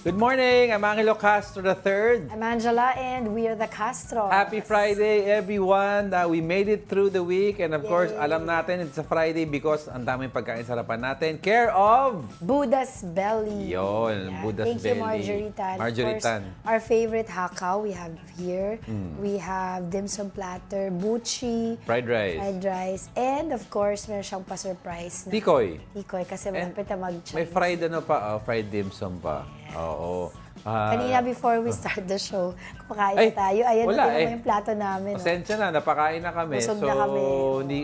Good morning! I'm Angelo Castro III. I'm Angela and we are the Castro. Happy Friday, everyone! We made it through the week and of course, alam natin it's a Friday because ang daming pagkain sarapan natin. Care of... Buddha's Belly. Yon, Buddha's Thank Belly. you, Marjorie Tan. Marjorie Of course, Tan. our favorite hakaw we have here. We have dim sum platter, buchi, Fried rice. and of course, meron siyang pa-surprise na Tikoy. tikoy kasi malapit na mag-Chinese. May fried ano pa, fried dim sum pa. Oo. Kanina before we start the show, kumakain na tayo. Ayan, wala natin yung plato namin. Pasensya na, napakain na kami. Busog na kami.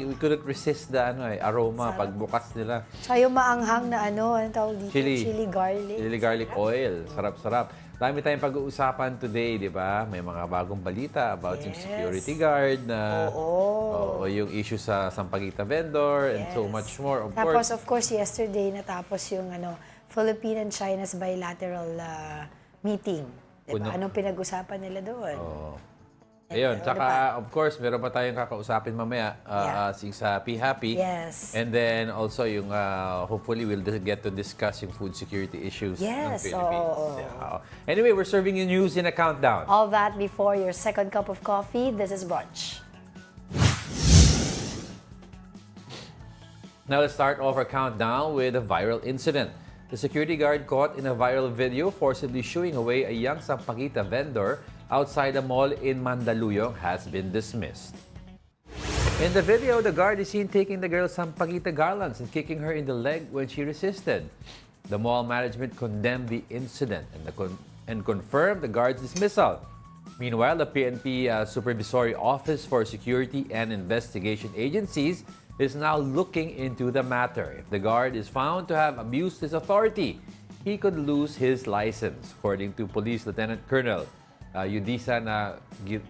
We couldn't resist the aroma pagbukas nila. Tsaka yung maanghang na anong tawag dito? Chili garlic. Chili garlic oil. Sarap-sarap. Dami tayong pag-uusapan today, di ba? May mga bagong balita about yung security guard na yung issue sa Sampaguita vendor and so much more. Tapos, of course, yesterday natapos yung Philippine and China's bilateral meeting. Diba? Anong pinag-usapan nila doon? Ayun, tsaka of course, meron pa tayong kakausapin mamaya sa Be Happy. Yes. And then also yung hopefully we'll get to discuss yung food security issues ng Philippines. Anyway, we're serving you news in a countdown. All that before your second cup of coffee. This is Brunch. Now let's start off our countdown with a viral incident. The security guard caught in a viral video forcibly shooing away a young Sampaguita vendor outside a mall in Mandaluyong has been dismissed. In the video, the guard is seen taking the girl's Sampaguita garlands and kicking her in the leg when she resisted. The mall management condemned the incident and confirmed the guard's dismissal. Meanwhile, the PNP Supervisory Office for Security and Investigation Agencies is now looking into the matter. If the guard is found to have abused his authority, he could lose his license. According to Police Lieutenant Colonel Yudisa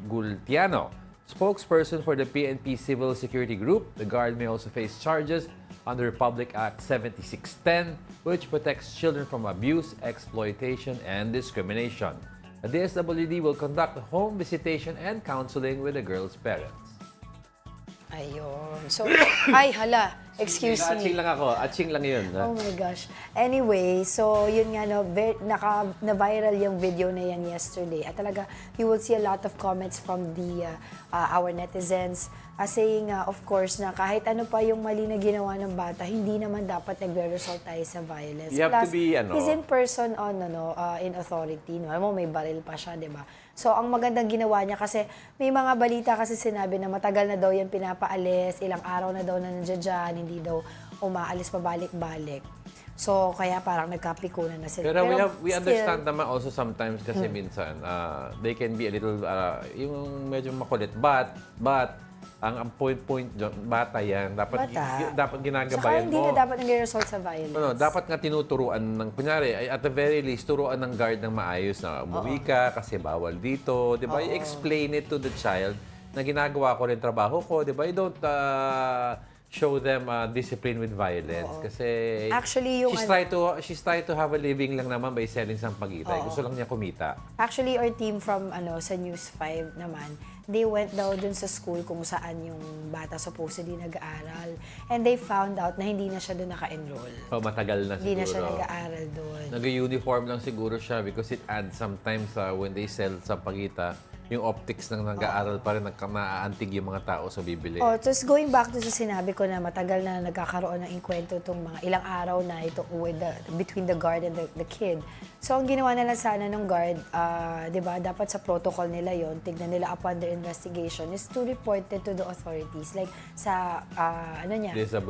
Gultiano, spokesperson for the PNP Civil Security Group, the guard may also face charges under Republic Act 7610, which protects children from abuse, exploitation, and discrimination. The DSWD will conduct a home visitation and counseling with the girl's parents. Ayun. So, hala. Excuse me. Atching lang ako. Atching lang yun. Oh my gosh. Anyway, so yun nga, na-viral yung video na yan yesterday. At talaga, you will see a lot of comments from our netizens saying, of course, na kahit ano pa yung mali na ginawa ng bata, hindi naman dapat nagre-result tayo sa violence. You have Plus, to be, he's in person in authority. No? Alam mo, may baril pa siya, di ba? So, ang magandang ginawa niya kasi may mga balita kasi sinabi na matagal na daw yan pinapaalis, ilang araw na daw na nandiyan dyan, hindi daw umaalis pabalik-balik. So, kaya parang nagkapikunan na sila. Pero we understand naman also sometimes kasi minsan, they can be a little, yung medyo makulit, but ang point dyan, bata yan, dapat ginagabayan Saka hindi mo. na dapat nag-result sa violence. Dapat nga tinuturuan ng, kunyari, at the very least, turuan ng guard ng maayos na umuwi ka kasi bawal dito. Di ba? I-explain it to the child na ginagawa ko rin trabaho ko. Di ba? You don't show them discipline with violence. Kasi actually, yung she's trying to have a living lang naman by selling Sampaguita. Gusto lang niya kumita. Actually, our team from sa News 5 naman, they went daw dun sa school kung saan yung bata supposedly nag-aaral. And they found out na hindi na siya dun naka-enroll. Matagal na siguro. Hindi na siya nag-aaral dun. Nag-uniform lang siguro siya because it adds sometimes when they sell Sampaguita, yung optics ng nag-aaral pa rin, naaantig yung mga tao sa bibili. Just going back to sa sinabi ko na matagal na nagkakaroon ng inkwento itong mga ilang araw na ito between the guard and the kid. So, ang ginawa nila sana ng guard, di ba, dapat sa protocol nila yon, tignan nila upon their investigation, is to report it to the authorities. Like, sa,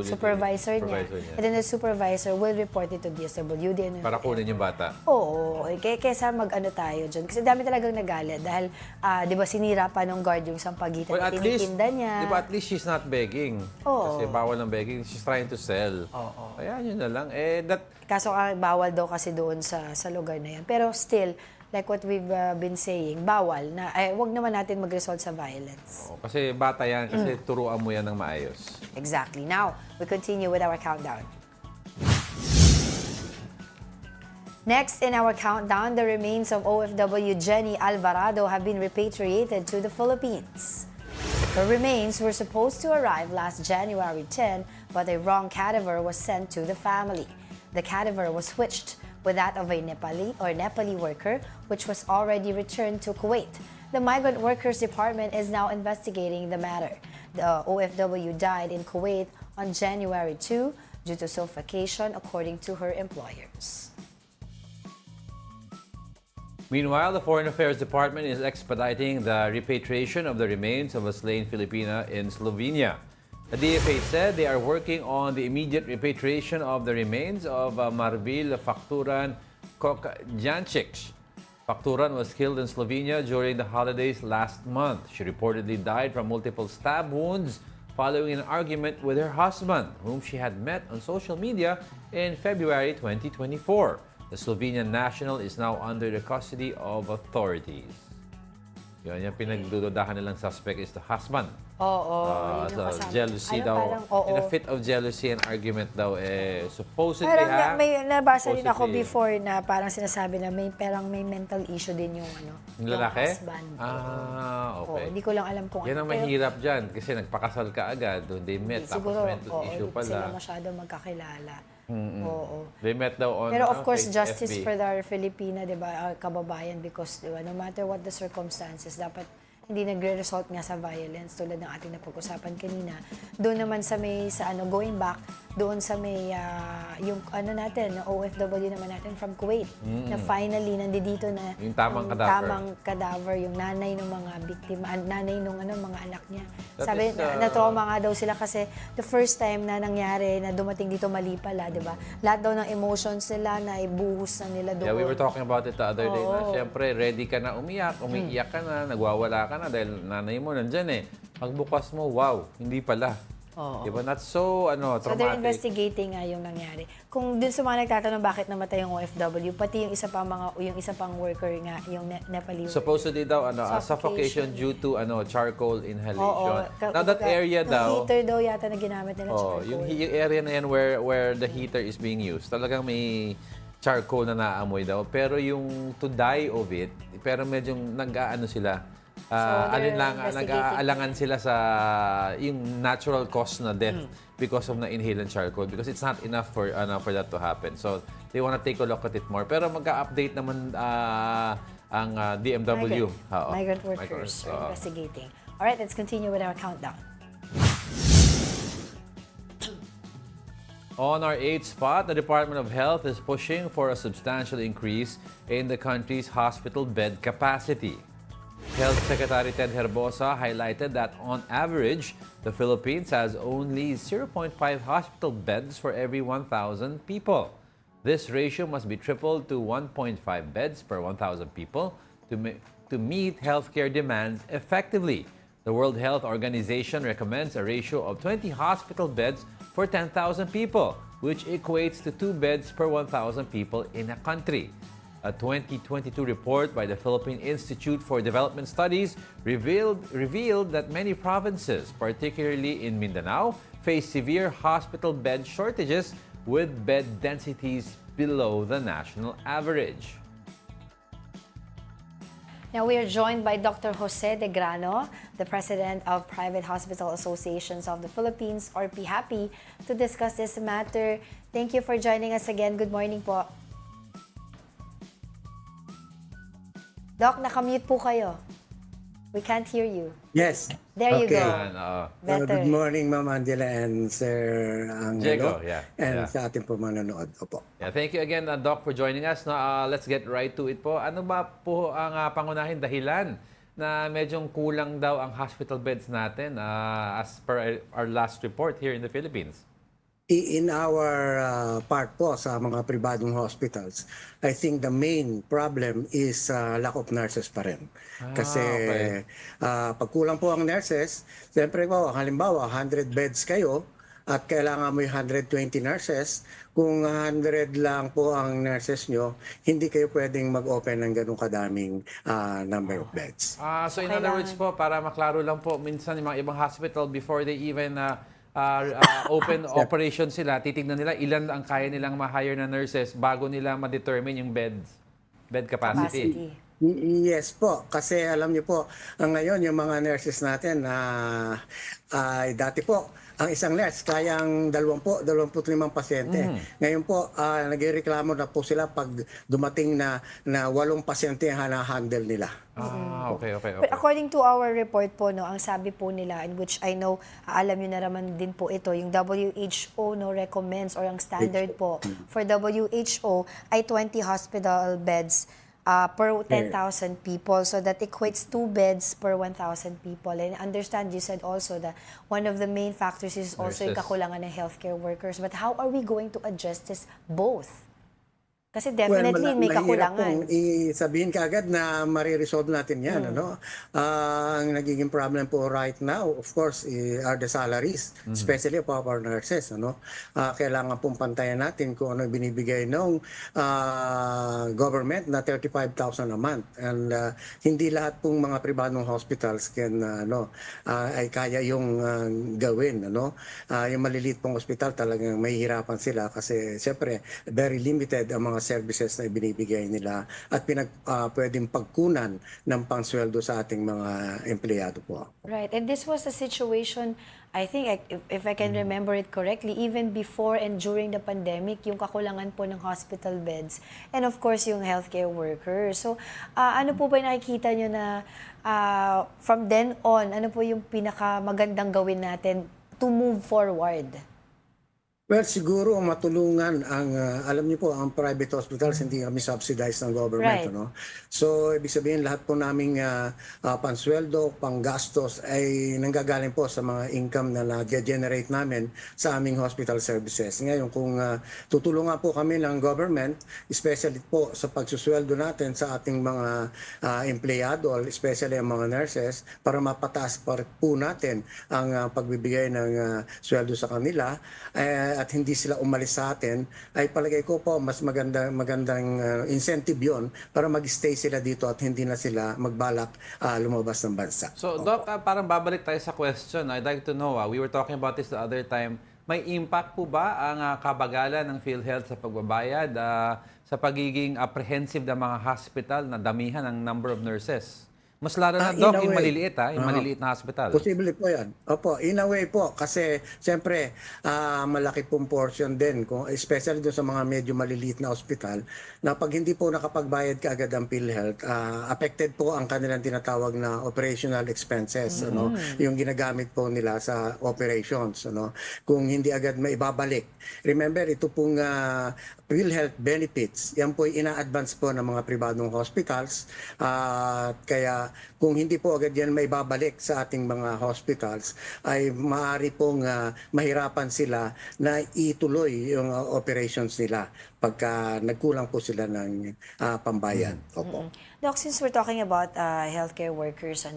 supervisor niya. And then the supervisor will report it to DSWD. Para kunin yung bata. Oo. Kaysa tayo dyan. Kasi dami talagang nagalit dahil, di ba, sinira pa ng guard yung Sampaguita na tinitinda niya. Di ba, at least she's not begging. Kasi bawal ng begging. She's trying to sell. Kaya yun na lang. Kaso bawal daw kasi doon sa lugar na yan. Pero still, like what we've been saying, bawal na, wag naman natin mag-result sa violence. Kasi bata yan, kasi turuan mo yan ng maayos. Exactly. Now, we continue with our countdown. Next in our countdown, the remains of OFW Jenny Alvarado have been repatriated to the Philippines. Her remains were supposed to arrive last January 10, but a wrong cadaver was sent to the family. The cadaver was switched with that of a Nepali worker, which was already returned to Kuwait. The Migrant Workers Department is now investigating the matter. The OFW died in Kuwait on January 2 due to suffocation, according to her employers. Meanwhile, the Foreign Affairs Department is expediting the repatriation of the remains of a slain Filipina in Slovenia. The DFA said they are working on the immediate repatriation of the remains of Marbil Facturan Kokjancic. Facturan was killed in Slovenia during the holidays last month. She reportedly died from multiple stab wounds following an argument with her husband, whom she had met on social media in February 2024. The Slovenian national is now under the custody of authorities. Yun, yung pinagdududahan nilang suspect is the husband. Oo, yun So, yung kasama. jealousy Ano, daw. parang, oo. In a fit of jealousy and argument daw, supposedly Parang may nabasa rin ako supposedly, before na parang sinasabi na may mental issue din yung yung lalaki? husband. Okay. Hindi ko lang alam kung Yan ang Pero mahirap dyan kasi nagpakasal ka agad. They met, tapos siguro, mental issue hindi sila pala. masyado magkakilala. Oo. They met daw on Pero of course, face justice FB. for our Filipina, di ba, our kababayan, because di ba, no matter what the circumstances, dapat hindi nagre-result nga sa violence tulad ng ating napag-usapan kanina. Doon naman sa going back, doon sa may, yung natin, OFW naman natin from Kuwait, na finally, nandito na Yung tamang ang cadaver. tamang cadaver, yung nanay ng mga biktima, nanay ng mga anak niya. That Sabi, is, na-trauma nga daw sila kasi the first time na nangyari, na dumating dito mali pala, di ba? Lahat daw ng emotions nila na ibuhos na nila doon. Yeah, we were talking about it the other day na Oo. siyempre ready ka na umiiyak ka na, nagwawala ka na dahil nanay mo nandyan eh. Pagbukas mo, wow, hindi pala. Oo. Diba? Not so, So they're traumatic. investigating nga yung nangyari. Kung dun sa mga nagtatanong bakit namatay yung OFW, pati yung isa pang worker nga, yung Nepali worker. Supposedly daw, Suffocation. suffocation due to charcoal inhalation. Oo. Now that area yung daw, heater daw yata na ginamit nila, charcoal. yung area na yan where the heater is being used, talagang may charcoal na naamoy daw. Pero yung to die of it, pero medyo nag-aano sila, they're nag-aalangan sila sa yung natural cause na death because of na inhalant charcoal because it's not enough for that to happen. So they want to take a look at it more. Pero mag-update naman ang DMW. Migrant workers are investigating. Alright, let's continue with our countdown. On our 8th spot, the Department of Health is pushing for a substantial increase in the country's hospital bed capacity. Health Secretary Ted Herbosa highlighted that on average, the Philippines has only 0.5 hospital beds for every 1,000 people. This ratio must be tripled to 1.5 beds per 1,000 people to meet healthcare demands effectively. The World Health Organization recommends a ratio of 20 hospital beds for 10,000 people, which equates to 2 beds per 1,000 people in a country. A 2022 report by the Philippine Institute for Development Studies revealed that many provinces, particularly in Mindanao, face severe hospital bed shortages with bed densities below the national average. Now we are joined by Dr. Jose De Grano, the President of Private Hospital Associations of the Philippines, or PHAPI, to discuss this matter. Thank you for joining us again. Good morning po. Doc, nakamute po kayo. We can't hear you. Yes. There you Okay. go. Good morning, Ma'am Angela and Sir Diego, Angelo. yeah, And yeah. sa ating po manonood. Opo. Yeah, thank you again, Doc, for joining us. Now, let's get right to it po. Ano ba po ang pangunahing dahilan na medyong kulang daw ang hospital beds natin as per our last report here in the Philippines? In our part po sa mga pribadong hospitals, I think the main problem is lack of nurses pa rin. Kasi okay. pag kulang po ang nurses, siyempre po, halimbawa 100 beds kayo at kailangan mo yung 120 nurses, kung 100 lang po ang nurses nyo, hindi kayo pwedeng mag-open ng ganung kadaming number of beds. So in other words po, para maklaro lang po, minsan yung mga ibang hospital before they even open operation sila, titignan nila ilan ang kaya nilang ma-hire na nurses bago nila ma-determine yung bed capacity. Yes po, kasi alam niyo po, ngayon yung mga nurses natin ay dati po, ang isang nurse kayang 25 pasyente. Ngayon po, nagrereklamo na po sila pag dumating na 8 pasyente ang hana-handle nila. Okay, okay, But okay. according to our report po, no, ang sabi po nila, in which I know, alam nyo na naman din po ito, yung WHO no, recommends or ang standard po for WHO ay 20 hospital beds per 10,000 people. So that equates 2 beds per 1,000 people. And I understand you said also that one of the main factors is also yung Nurses. kakulangan ng healthcare workers. But how are we going to address this both? Kasi Well, definitely may mahirap kakulangan. pong isabihin kaagad na mariresolve natin yan. Ano? Ang nagiging problem po right now, of course, are the salaries, especially for our nurses. Ano? Kailangan pong pantayan natin kung ano binibigay ng government na 35,000 a month. And hindi lahat pong mga pribadong hospitals ay kaya yung gawin. Ano? Yung maliliit pong hospital talagang mahihirapan sila kasi siyempre very limited ang mga services na ibinibigay nila at pwedeng pagkunan ng pangsweldo sa ating mga empleyado po. Right. And this was a situation, I think, if I can remember it correctly, even before and during the pandemic, yung kakulangan po ng hospital beds and of course yung healthcare workers. So, ano po ba yung nakikita nyo na from then on, ano po yung pinakamagandang gawin natin to move forward? Well, siguro matulungan alam niyo po, ang private hospitals hindi kami subsidized ng government. Right. Ano? So, ibig sabihin lahat po naming pansweldo, panggastos ay nanggagaling po sa mga income na na-generate namin sa aming hospital services. Ngayon, kung tutulungan po kami ng government, especially po sa pagsusweldo natin sa ating mga empleyado, especially ang mga nurses, para mapataas pa po natin ang pagbibigay ng sweldo sa kanila, at hindi sila umalis sa atin, ay palagay ko po mas magandang incentive yon para mag-stay sila dito at hindi na sila magbalak lumabas ng bansa. So, Doc, parang babalik tayo sa question. I'd like to know, we were talking about this the other time, may impact po ba ang kabagalan ng PhilHealth sa pagbabayad sa pagiging apprehensive ng mga hospital na damihan ng number of nurses? Mas lalo na, In Doc, a yung way. maliliit, yung maliliit na hospital. Posible po yan. Opo, in a way po. Kasi siyempre, malaki pong portion din, especially doon sa mga medyo maliliit na hospital, na pag hindi po nakapagbayad kaagad ang PhilHealth, affected po ang kanilang tinatawag na operational expenses. Ano, yung ginagamit po nila sa operations. Ano, kung hindi agad maibabalik. Remember, ito pong PhilHealth benefits, yan po ina-advance po ng mga pribadong hospitals. Kaya kung hindi po agad yan may babalik sa ating mga hospitals, ay maaari pong mahirapan sila na ituloy yung operations nila pagka nagkulang po sila ng pambayad. Opo. Doc, since we're talking about healthcare workers,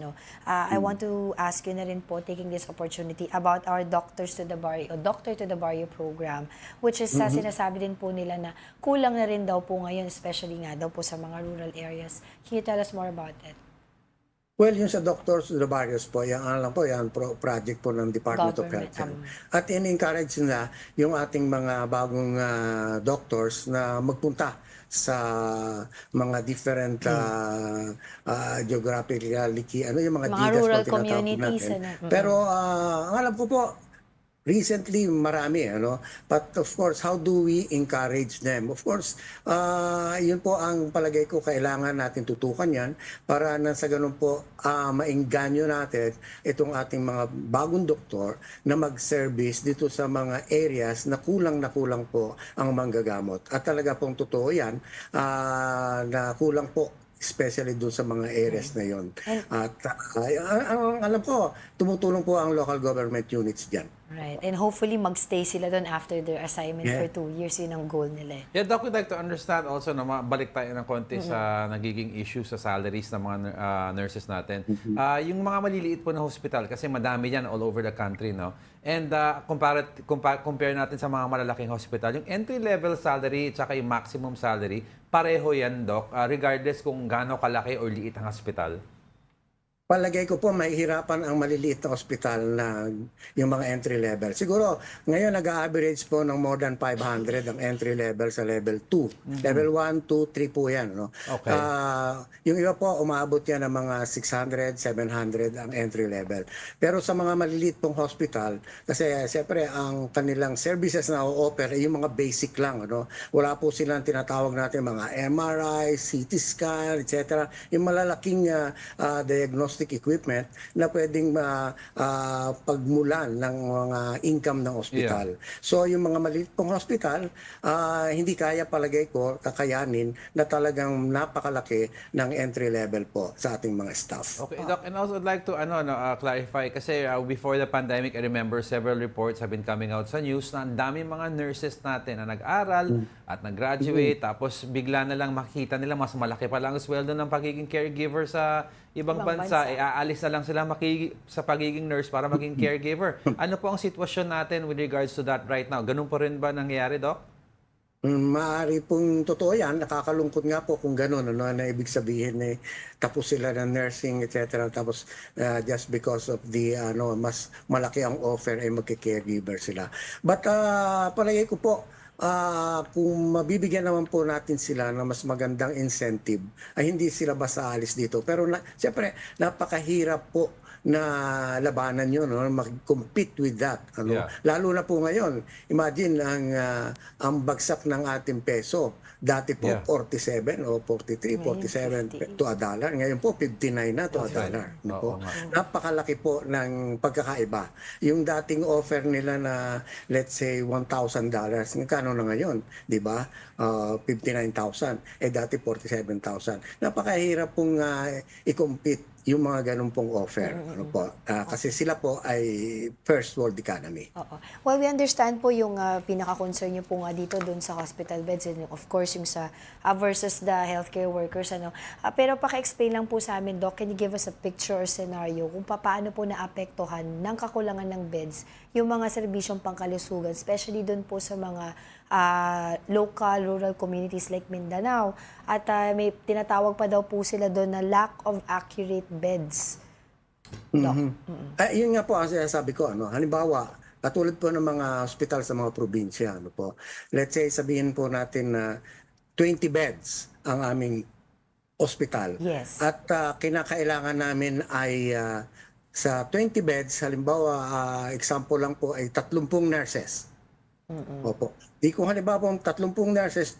I want to ask you na rin po, taking this opportunity, about our Doctors to the Barrio, o Doctor to the Barrio program, which is sinasabi din po nila na kulang na rin daw po ngayon, especially nga daw po sa mga rural areas. Can you tell us more about it? Well, yung sa Doctors to the Barrios po, yan project po ng Department of Health. At in-encourage na yung ating mga bagong doctors na magpunta sa mga different geographically, yung mga didas rural po tinatawag communities. natin. Pero ang alam ko po, recently, marami, But of course, how do we encourage them? Of course, yun po ang palagay ko, kailangan natin tutukan yan para na sa ganun po, maengganyo natin itong ating mga bagong doktor na mag-service dito sa mga areas na kulang po ang manggagamot. At talaga pong totoo yan, na kulang po especially doon sa mga areas na yon. At alam ko, tumutulong po ang local government units dyan. Right. And hopefully magstay sila doon after their assignment for 2 years. Yun ang goal nila. Yeah, Doc, we'd like to understand also na balik tayo ng konti sa nagiging issue sa salaries ng mga nurses natin. Yung mga maliliit po na hospital, kasi madami yan all over the country, no? And compare natin sa mga malalaking hospital, yung entry-level salary at saka yung maximum salary, pareho yan, Doc, regardless kung gaano kalaki or liit ang hospital. Palagay ko po mahihirapan ang maliliit na ospital na yung mga entry level. Siguro ngayon nag-average po ng more than 500 ang entry level sa level 2. Level 1, 2, 3 po yan. No? Okay. Yung iba po umabot yan ng mga 600, 700 ang entry level. Pero sa mga maliliit pong hospital, kasi siyempre ang kanilang services na o-offer ay yung mga basic lang. Ano? Wala po silang tinatawag natin mga MRI, CT scan, etc. Yung malalaking diagnostic equipment na pwedeng pagmulan ng mga income ng ospital. So yung mga maliit pong hospital, hindi kaya palagay ko kakayanin na talagang napakalaki ng entry level po sa ating mga staff. Okay, Doc, and also I'd like to clarify kasi before the pandemic, I remember several reports have been coming out sa news na ang dami mga nurses natin na nag-aral at nag-graduate tapos bigla na lang makita nila mas malaki pa lang ang sweldo ng pagiging caregiver sa ibang bansa. Aalis na lang sila sa pagiging nurse para maging caregiver. Ano po ang sitwasyon natin with regards to that right now? Ganun po rin ba nangyayari, Doc? Maaari pong totoo yan. Nakakalungkot nga po kung gano'n. Ano, na ibig sabihin tapos sila ng nursing, etc. Tapos just because of the mas malaki ang offer ay magki-caregiver sila. But palagay ko po, kung mabibigyan naman po natin sila ng mas magandang incentive, ay hindi sila basta alis dito. Pero siyempre, napakahirap po na labanan yun, no? Mag-compete with that. Ano? Yeah. Lalo na po ngayon, imagine ang bagsak ng ating peso. Dati po 47 o 43, 47 to a dollar. Ngayon po 59 na to a dollar. No po? Napakalaki po ng pagkakaiba. Yung dating offer nila na let's say $1,000, kano na ngayon, 'di ba? 59,000. Dati 47,000. Napakahirap pong i-compete yung mga ganun pong offer. Ano po? Kasi sila po ay first world economy. Well, we understand po yung pinaka-concern nyo po nga dito dun sa hospital beds and of course yung sa versus the healthcare workers. Pero paki-explain lang po sa amin, Doc, can you give us a picture or scenario kung paano po naapektuhan ng kakulangan ng beds yung mga serbisyong pangkalusugan, especially dun po sa mga local, rural communities like Mindanao. At may tinatawag pa daw po sila doon na lack of accurate beds. Yun nga po ang sinasabi ko. Halimbawa, katulad po ng mga hospital sa mga probinsya. Let's say, sabihin po natin na 20 beds ang aming hospital. Yes. At kinakailangan namin ay sa 20 beds, halimbawa, example lang po ay 30 nurses. Opo. Di kung halimbawa pong 30 nurses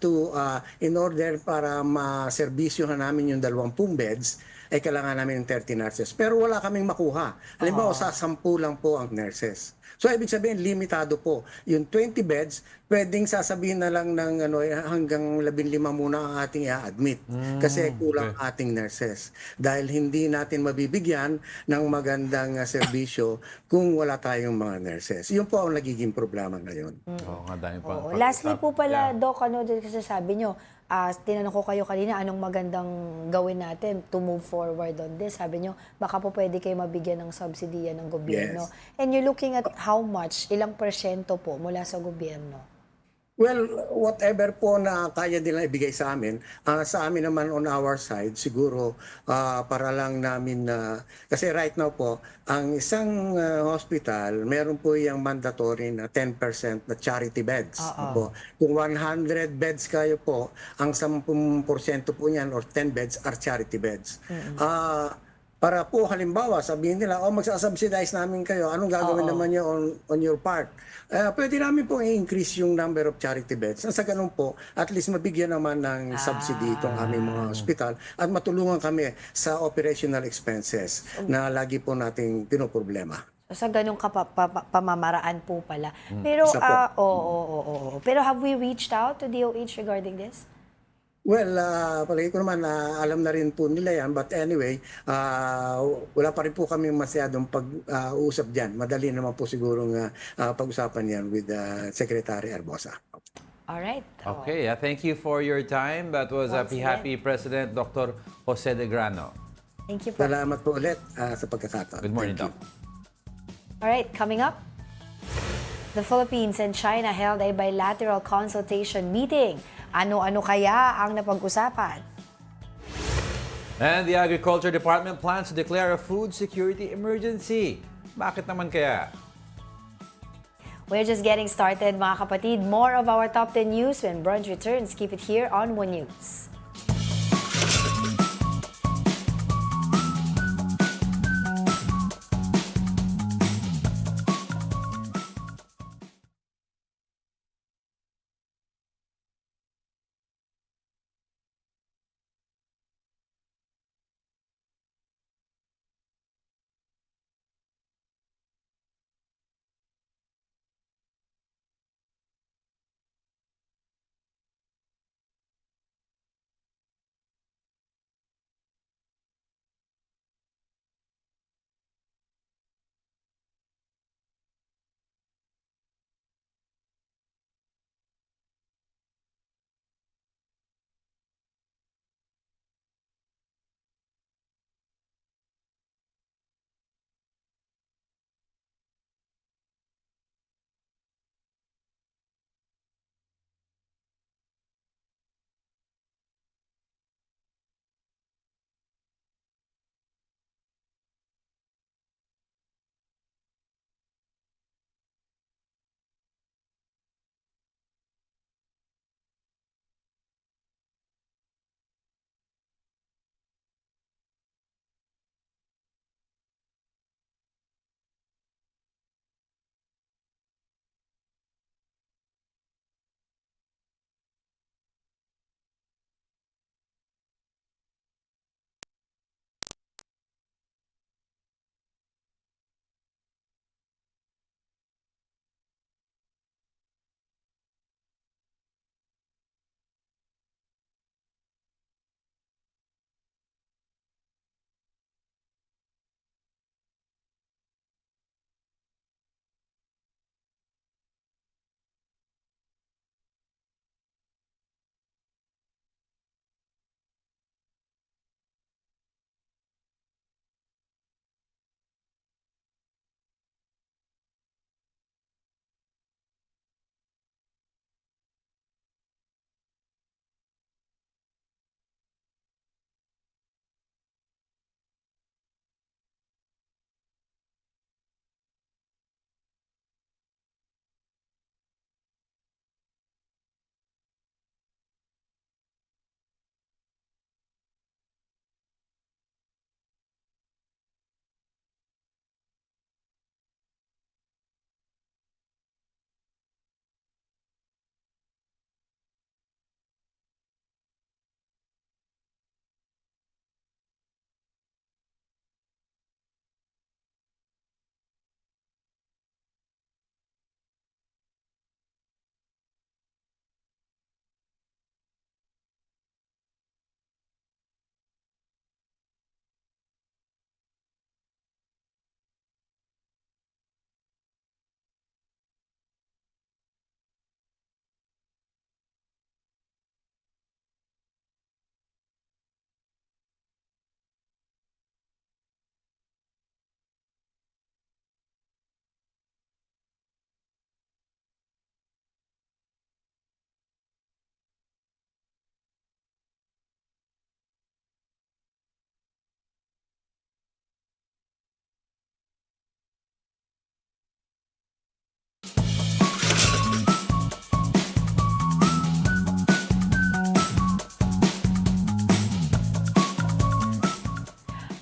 in order para maserbisyohan namin yung 20 beds, ay kailangan namin ng 30 nurses. Pero wala kaming makuha. Halimbawa, sa 10 lang po ang nurses. So, ibig sabihin, limitado po. Yung 20 beds, pwedeng sasabihin na lang ng hanggang 15 muna ang ating i-admit. Kasi kulang ating nurses. Dahil hindi natin mabibigyan ng magandang serbisyo kung wala tayong mga nurses. Yun po ang nagiging problema ngayon. Dahil pa. Lastly po pala, Doc, kasi sabi nyo, tinanong ko kayo kanina, anong magandang gawin natin to move forward on this? Sabi nyo, baka po pwede kayo mabigyan ng subsidiya ng gobyerno. Yes. And you're looking at how much, ilang porsyento po mula sa gobyerno? Well, whatever po na kaya nila ibigay sa amin naman on our side, siguro para lang namin kasi right now po, ang isang hospital, meron po yung mandatory na 10% na charity beds. Po. Kung 100 beds kayo po, ang 10% po niyan or 10 beds are charity beds. Para po halimbawa, sabihin nila, magsasubsidize namin kayo, anong gagawin naman niyo on your part? Pwede namin po i-increase yung number of charity beds. Sa ganun po, at least mabigyan naman ng subsidy itong aming mga hospital at matulungan kami sa operational expenses na lagi po nating pinoproblema. Sa ganung pamamaraan po pala. Pero, Pero have we reached out to DOH regarding this? Well, palagi ko naman, alam na rin po nila yan. But anyway, wala pa rin po kami masyadong pag-uusap dyan. Madali naman po siguro pag-usapan yan with Secretary Arbosa. Alright. Okay, thank you for your time. That was Happy President Dr. Jose de Grano. Thank you po. Salamat po ulit sa pagkakataon. Good morning, Doc. Alright, coming up. The Philippines and China held a bilateral consultation meeting. Ano-ano kaya ang napag-usapan? And the Agriculture Department plans to declare a food security emergency. Bakit naman kaya? We're just getting started, mga kapatid. More of our top 10 news when Brunch returns. Keep it here on One News.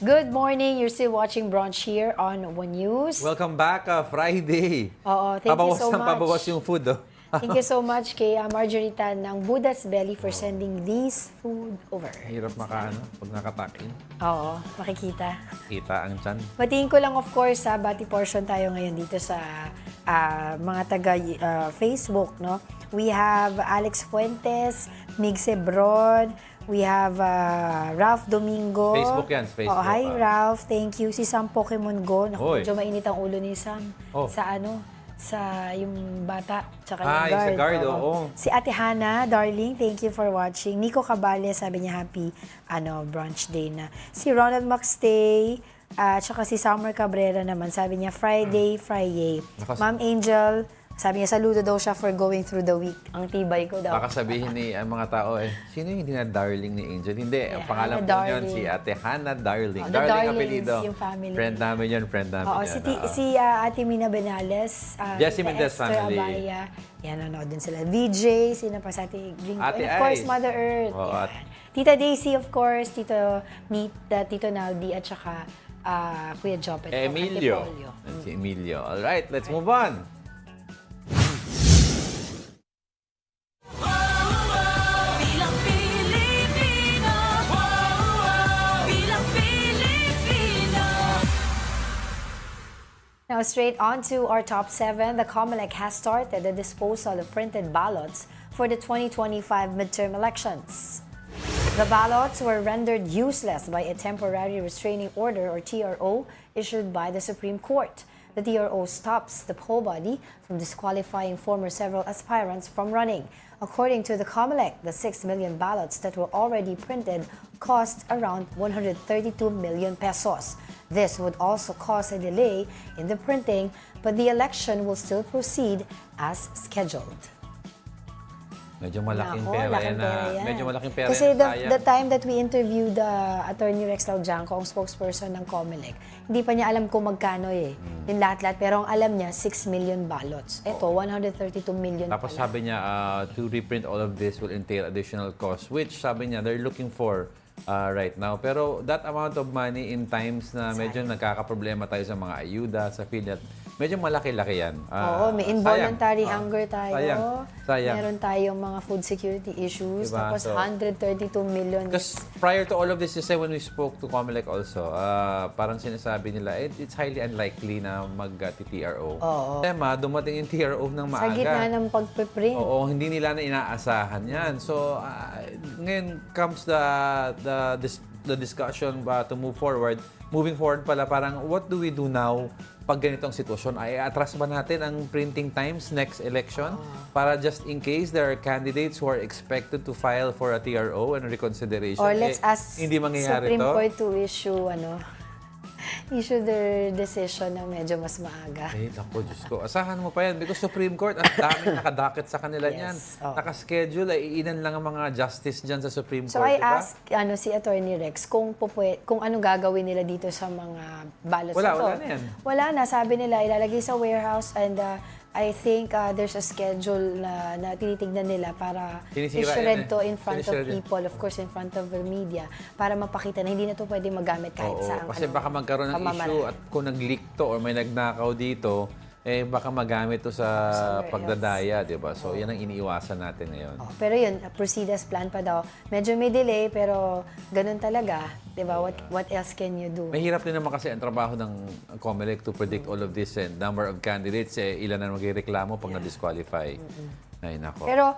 Good morning. You're still watching Brunch here on One News. Welcome back, Friday. Oo, thank you so much. Pabawas yung food, oh. Thank you so much kay Marjorie Tan ng Buddha's Belly for sending this food over. Hirap makaano pag nakatakin. Oo, makikita. Kita ang tiyan. Batiin ko lang of course, bati portion tayo ngayon dito sa mga taga Facebook, no? We have Alex Fuentes, Mig Sebron, we have Ralph Domingo. Facebook yan, Facebook. Oh, hi Ralph, thank you. Si Sam Pokemon Go. Naku, Hoy. medyo mainit ang ulo ni Sam. Oh. Sa yung bata, tsaka yung Yung guard. sa guard, oo. Si Ate Hana, darling, thank you for watching. Nico Cabale, sabi niya happy brunch day na. Si Ronald Maxtay, tsaka si Summer Cabrera naman, sabi niya Friday. Nakas- Ma'am Angel Sabi niya, saludo daw siya for going through the week. Ang tibay ko daw. Baka sabihin ni ang mga tao, sino yung hindi na darling ni Angel? Hindi, ang pangalan Hannah po niyan, Darling. si Ate Hannah Darling. Oh, the Darling Darlings, apelido. yung family. Friend namin yun, friend namin Oo, yan. si Ate Mina Benales, Jessie Tita Mendez Esther family. Abaya. Yan, nanonood din sila. VJ, sino pa sa Ate Gringo. Ate And of course, Ice. Mother Earth. Oo, Yan. at- Tita Daisy, of course, Tito Naldi, at saka Kuya Jopet. from Emilio. Antipolyo. Si Emilio. Alright, let's move on. Bilang Pilipino, bilang Pilipino. Now, straight on to our top 7. The Comelec has started the disposal of printed ballots for the 2025 midterm elections. The ballots were rendered useless by a temporary restraining order or TRO issued by the Supreme Court. The TRO stops the poll body from disqualifying former several aspirants from running. According to the Comelec, the 6 million ballots that were already printed cost around 132 million pesos. This would also cause a delay in the printing, but the election will still proceed as scheduled. Medyo malaking Nako, pera laking yan. pera yan. Medyo malaking pera Kasi yan. sayang. the time that we interviewed Attorney Rex Laujanco, ang spokesperson ng Comelec, hindi pa niya alam kung magkano yung lahat-lahat. Pero ang alam niya, 6 million ballots. Ito, 132 million Tapos pala. sabi niya, to reprint all of this will entail additional cost, which sabi niya, they're looking for right now. Pero that amount of money in times na medyo nagkakaproblema tayo sa mga ayuda, sa PhilHealth, medyo malaki-laki yan. Oo, may involuntary sayang. hunger tayo. Sayang. Meron tayong mga food security issues. Diba? Tapos So, 132 million. Because prior to all of this, when we spoke to Comelec also, parang sinasabi nila, it's highly unlikely na mag-TRO. Oo. Tema, dumating yung TRO ng maaga. Sa gitna ng pagpiprint. Oo, hindi nila na inaasahan yan. So, ngayon comes the discussion to move forward. Moving forward pala, parang what do we do now pag ganitong sitwasyon? Ay atras ba natin ang printing times next election? Para just in case there are candidates who are expected to file for a TRO and reconsideration. Or let's ask hindi mangyayari Supreme to. Court to issue their decision na medyo mas maaga. Naku, Diyos ko. Asahan mo pa yan because Supreme Court, ang daming nakadakit sa kanila niyan. Yes, oo. Nakaschedule, iinan lang ang mga justice dyan sa Supreme So Court, I diba? asked si Attorney Rex kung ano gagawin nila dito sa mga ballots Wala, na to. wala na yan. Wala na, sabi nila ilalagay sa warehouse and I think there's a schedule na tinitignan nila para Sinisira i-shred yan to in front of Sinisira yan. people, of course in front of the media, para mapakita na hindi na to pwede magamit kahit Oo, sa kasi baka magkaroon ng issue at kung nag-leak to or may nagnakaw dito, baka magamit to sa Somewhere pagdadaya, di ba? So, yan ang iniiwasan natin ngayon. Oh, pero yun, proceed as planned pa daw. Medyo may delay, pero ganun talaga. Diba? What else can you do? Mahirap din naman kasi ang trabaho ng Comelec to predict all of this and number of candidates, ilan na magreklamo pag na-disqualify. Ay, nako. Pero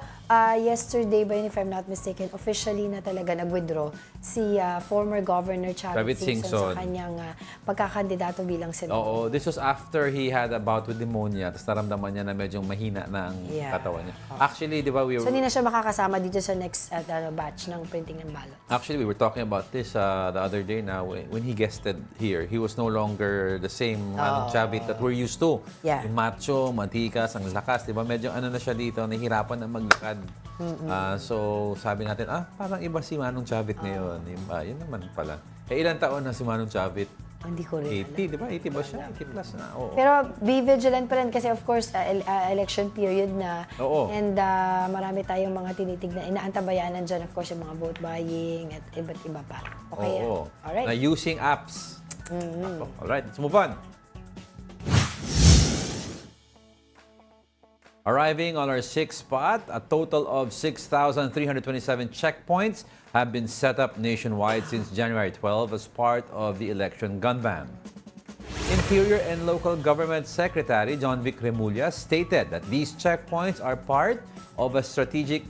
yesterday, if I'm not mistaken, officially na talaga nag-withdraw si former Governor Chavit Chavit Singson Singson. sa kanyang pagkakandidato bilang senador. Oo, this was after he had a bout with pneumonia. Tapos naramdaman niya na medyo mahina na ang katawan niya. Actually, di ba, So hindi na siya makakasama dito sa next batch ng printing ng ballot. Actually, we were talking about this the other day na when he guested here. He was no longer the same Chavit that we're used to. Yeah. Yung macho, matikas, ang lakas. Di ba? Medyo ano na siya dito, nahihirapan na maglakad. So, sabi natin, parang iba si Manong Chavit ngayon. Yun naman pala. Ilang taon na si Manong Chavit? Hindi ko rin 80, di ba? 80 ba siya? 80 plus na. Oo. Pero be vigilant pa rin kasi of course election period na. Oo. And marami tayong mga tinitignan. Inaantabayanan dyan of course yung mga vote buying at iba't iba pa. Okay. Oo. Alright. Na using apps. Ako. Alright, let's move on. Arriving on our sixth spot, a total of 6,327 checkpoints have been set up nationwide since January 12 as part of the election gun ban. Interior and Local Government Secretary John Vic Remulla stated that these checkpoints are part of strategic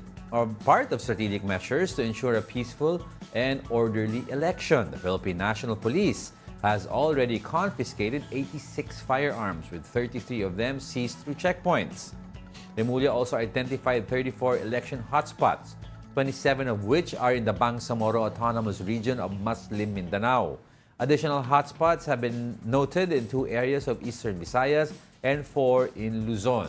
measures to ensure a peaceful and orderly election. The Philippine National Police has already confiscated 86 firearms, with 33 of them seized through checkpoints. Remulla also identified 34 election hotspots, 27 of which are in the Bangsamoro Autonomous Region of Muslim Mindanao. Additional hotspots have been noted in 2 areas of Eastern Visayas and 4 in Luzon.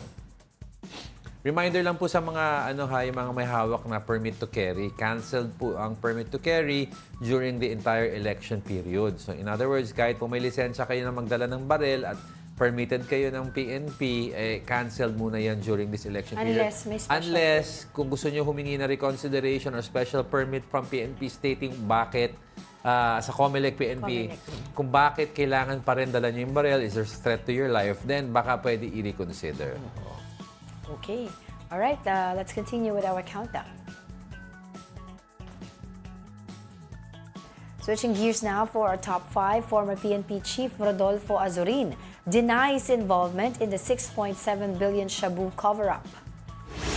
Reminder lang po sa mga yung mga may hawak na permit to carry. Canceled po ang permit to carry during the entire election period. So in other words, kahit po may lisensya kayo na magdala ng baril at permitted kayo ng PNP, canceled muna yan during this election period. Unless may special Unless kung gusto nyo humingi na reconsideration or special permit from PNP stating bakit sa Comelec PNP, kung bakit kailangan pa rin dala nyo yung baril, is there a threat to your life, then baka pwede i-reconsider. Okay. All right, let's continue with our countdown. Switching gears now for our top 5, former PNP Chief Rodolfo Azurin denies involvement in the 6.7 billion shabu cover-up.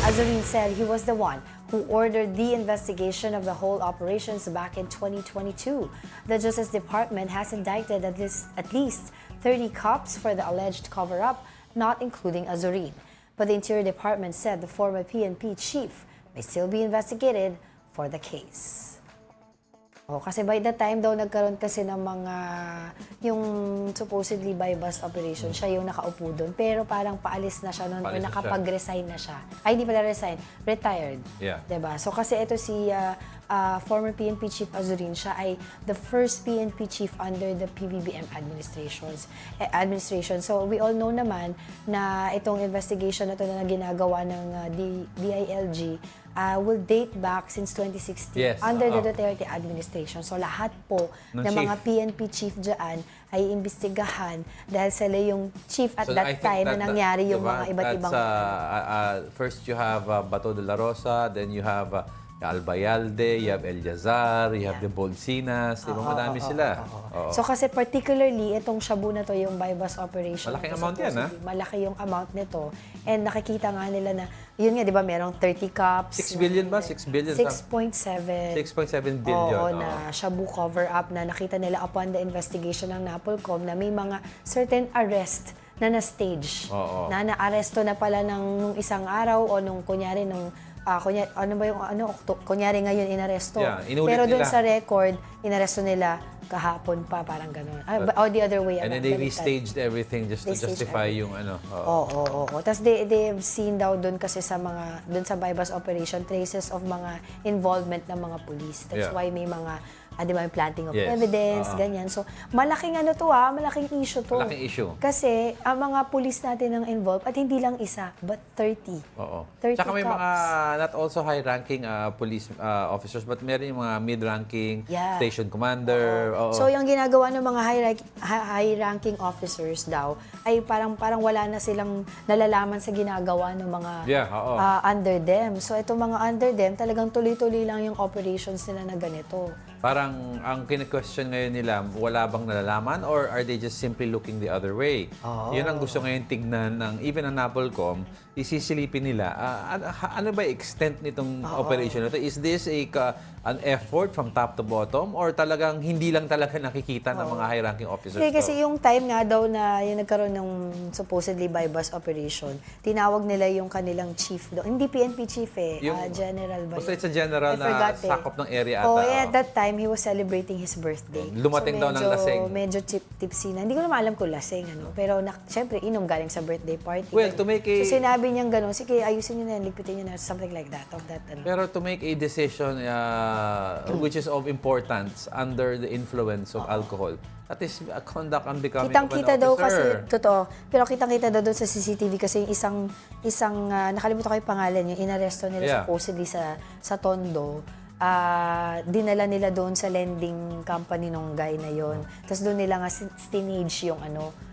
Azurin said he was the one who ordered the investigation of the whole operations back in 2022. The Justice Department has indicted at least 30 cops for the alleged cover-up, not including Azurin. But the Interior Department said the former PNP chief may still be investigated for the case. Kasi by the time daw nagkaroon kasi ng mga, yung supposedly by bust operation, siya yung nakaupo doon. Pero parang paalis na siya noon o Paalis na nakapag-resign na siya. Ay, hindi pala resign, retired. Yeah. Diba? So kasi ito si former PNP Chief Azurin, siya ay the first PNP chief under the PBBM administration. So we all know naman na itong investigation na ito na ginagawa ng DILG will date back since 2016 Yes, under the Duterte administration. So lahat po ng mga PNP chief dyan ay imbestigahan dahil sila yung chief at that time na nangyari yung mga iba't ibang... First you have Bato de la Rosa, then you have Albayalde, you have El Yazar, you have the Bolsinas, di ba madami sila? Oo. So kasi particularly, itong shabu na to, yung buy bus operation. Malaking ito, amount yan, ha? Malaki yung amount nito. And nakikita nga nila na, yun nga, di ba, merong 30 cups. 6 billion ba? 6 billion? 6.7. 6.7 billion. Oo, na shabu cover-up na nakita nila upon the investigation ng NAPOLCOM na may mga certain arrest na na-stage. Oo. Na na-aresto na pala nung isang araw o nung kunyari nung kunyari ngayon inaresto. Yeah, inulit pero doon nila. sa record, inaresto nila kahapon pa, parang gano'n. O the other way. And then they restaged everything just to justify yung Oo. Tapos they've seen daw doon kasi doon sa bypass operation, traces of mga involvement ng mga police. That's why may mga di ba, yung planting of evidence, ganyan. So, malaking malaking issue to. Malaking issue. Kasi, ang mga police natin ang involved, at hindi lang isa, but 30. Oo. 30 Tsaka may cops. mga, not also high-ranking police officers, but meron yung mga mid-ranking, station commander. Oo. So, yung ginagawa ng mga high-ranking officers daw, ay parang wala na silang nalalaman sa ginagawa ng mga under them. So, itong mga under them, talagang tuloy-tuloy lang yung operations nila na ganito. Parang ang kine-question ngayon nila, wala bang nalalaman or are they just simply looking the other way? Yun ang gusto ngayon tignan ng even ang NAPOLCOM, isisilipin nila. Ano ba extent nitong operation na ito? Is this an effort from top to bottom or talagang hindi lang talaga nakikita ng mga high-ranking officers? Kasi yung time nga daw na yung nagkaroon ng supposedly by bus operation, tinawag nila yung kanilang chief daw. Hindi PNP chief general ba? Basta it's a general na sakop ng area ata. At that time, he was celebrating his birthday. Lumating daw ng lasing. Medyo tipsy na. Hindi ko naman alam kung lasing, Pero syempre, inom galing sa birthday party. Well, to make a... So sinabi niyang gano'n, sige, ayusin niyo na yan, ligpitin niyo na, something like that. Pero to make a decision which is of importance under the influence of alcohol, that is conduct and becoming Kitang-kita of an daw officer. kasi, totoo. Pero kitang-kita daw doon sa CCTV kasi yung isang nakalimutan ko yung pangalan, yung inaresto nila supposedly sa Tondo. Dinala nila doon sa lending company nung guy na yon. Tapos doon nila nga stinage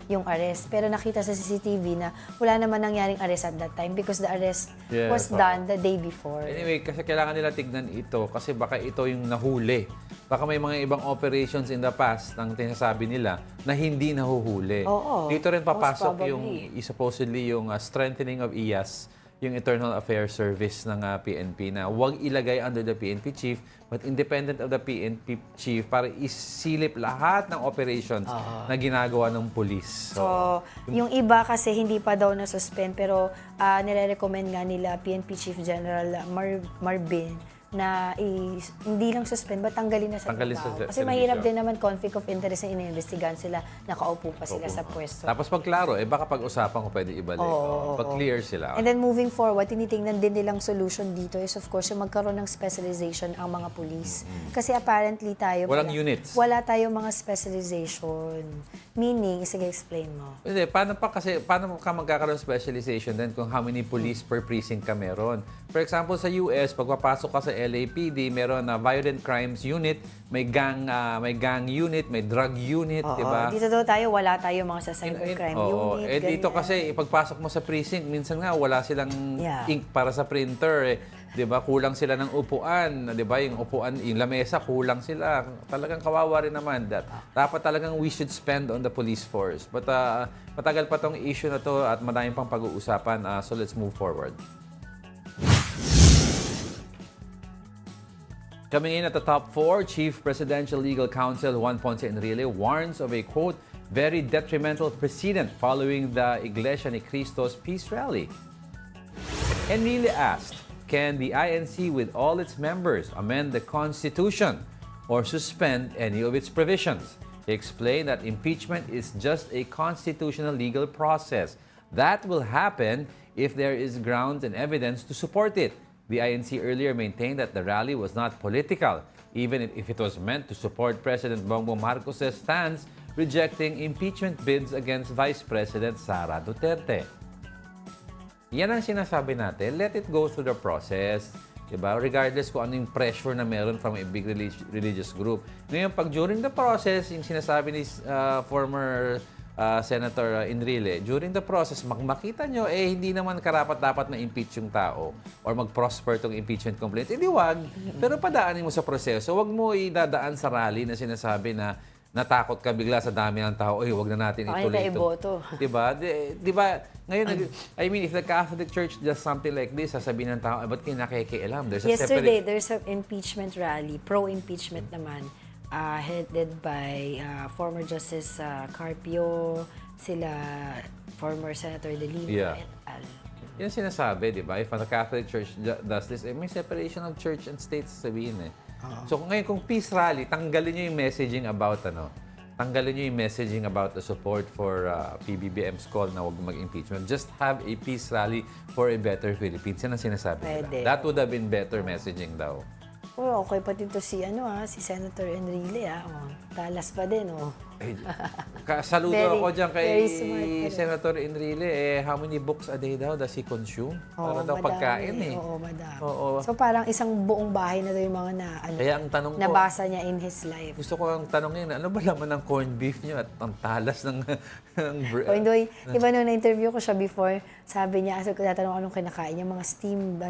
yung arrest. Pero nakita sa CCTV na wala naman nangyaring arrest at that time because the arrest was done the day before. Anyway, kasi kailangan nila tignan ito kasi baka ito yung nahuli. Baka may mga ibang operations in the past ang tinasabi nila na hindi nahuhuli. Dito rin papasok yung supposedly yung strengthening of IAS, yung Internal Affairs Service ng PNP na huwag ilagay under the PNP chief but independent of the PNP chief para isilip lahat ng operations na ginagawa ng police. So, yung iba kasi hindi pa daw na-suspend pero nire-recommend nga nila PNP Chief General Marvin hindi lang suspend, but tanggalin na sa Tanggalin sa trabaho. Kasi servisyo. mahirap din naman conflict of interest na iniimbestigahan sila, nakaupo pa sila sa pwesto. Tapos pag klaro, baka pag-usapan ko pwede ibalik. Pag clear sila. And then moving forward, tinitingnan din nilang solution dito is of course yung magkaroon ng specialization ang mga police. Kasi apparently tayo... Walang units. Wala tayong mga specialization. Meaning, sige, explain mo. Hindi, paano ka magkakaroon ng specialization din kung how many police per precinct ka meron? For example, sa US, pag papasok ka sa LAPD, meron na violent crimes unit, may gang unit, may drug unit, di ba? Dito daw tayo, wala tayo mga sa cybercrime unit. Dito ganyan. kasi, pagpasok mo sa precinct, minsan nga wala silang ink para sa printer. 'Di ba? Kulang sila ng upuan, 'di ba? Yung upuan, yung lamesa, kulang sila. Talagang kawawa rin naman. Dapat talagang we should spend on the police force. But matagal pa tong issue na to at madaming pang pag-uusapan. So let's move forward. Coming in at the top 4, Chief Presidential Legal Counsel Juan Ponce Enrile warns of a, quote, very detrimental precedent following the Iglesia ni Cristo's peace rally. Enrile asked, can the INC with all its members amend the Constitution or suspend any of its provisions? He explained that impeachment is just a constitutional legal process. That will happen if there is grounds and evidence to support it. The INC earlier maintained that the rally was not political, even if it was meant to support President Bongbong Marcos' stance rejecting impeachment bids against Vice President Sara Duterte. Yan ang sinasabi natin, let it go through the process. Diba? Regardless kung anong pressure na meron from a big religious group. Ngayon, pag during the process, yung sinasabi ni former Senator Enrile, during the process, makita nyo, hindi naman karapat-dapat na impeach yung tao or mag-prosper tong impeachment complaint. Hindi wag, pero padaanin mo sa proseso. Wag mo idadaan sa rally na sinasabi na natakot ka bigla sa dami ng tao, wag na natin ituloy ito. Iboto. Diba? Diba? Ngayon, I mean, if the Catholic Church does something like this, sasabihin ng tao, ba't kayo nakikialam? Yesterday, there's an impeachment rally, pro-impeachment naman, headed by former Justice Carpio, sila former Senator De Lima, et al. Yan sinasabi, di ba? If the Catholic Church does this, may separation of church and state sabihin eh. So ngayon, kung peace rally, tanggalin nyo yung messaging about tanggalin nyo yung messaging about the support for PBBM's call na huwag mag-impeachment. Just have a peace rally for a better Philippines. Yan ang sinasabi nila. That would have been better messaging daw. Oh, okay pati to si si Senator Enrile talas pa din Saludo ako dyan kay very smart Senator Enrile. How many books a day daw does he consume? Para daw madami, pagkain Oo, madami. Oo. So parang isang buong bahay na daw yung mga Kaya ang tanong ko, nabasa niya in his life. gusto ko ang tanongin, ano ba laman ng corned beef niyo at ang talas ng Indoy, iba nung na-interview ko siya before, sabi niya, so tatanong anong kinakain niya, mga steam,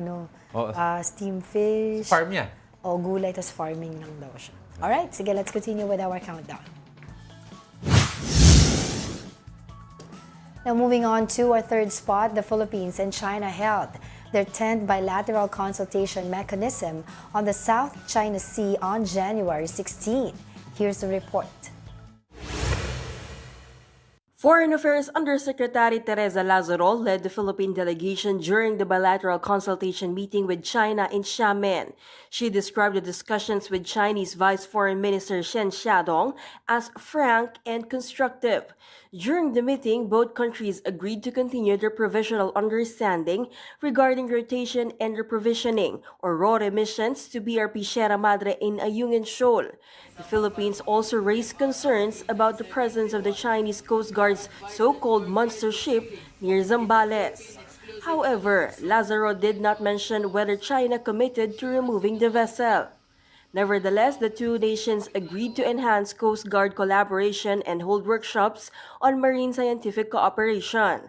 steam fish. farm niya? O gulay, tas farming lang daw siya. Alright, sige, let's continue with our countdown. Now moving on to our third spot, the Philippines and China held their 10th bilateral consultation mechanism on the South China Sea on January 16. Here's the report. Foreign Affairs Undersecretary Teresa Lazaro led the Philippine delegation during the bilateral consultation meeting with China in Xiamen. She described the discussions with Chinese Vice Foreign Minister Shen Xiaodong as frank and constructive. During the meeting, both countries agreed to continue their provisional understanding regarding rotation and reprovisioning or raw emissions to BRP Sierra Madre in Ayungin Shoal. The Philippines also raised concerns about the presence of the Chinese Coast Guard's so-called monster ship near Zambales. However, Lazaro did not mention whether China committed to removing the vessel. Nevertheless, the two nations agreed to enhance Coast Guard collaboration and hold workshops on marine scientific cooperation.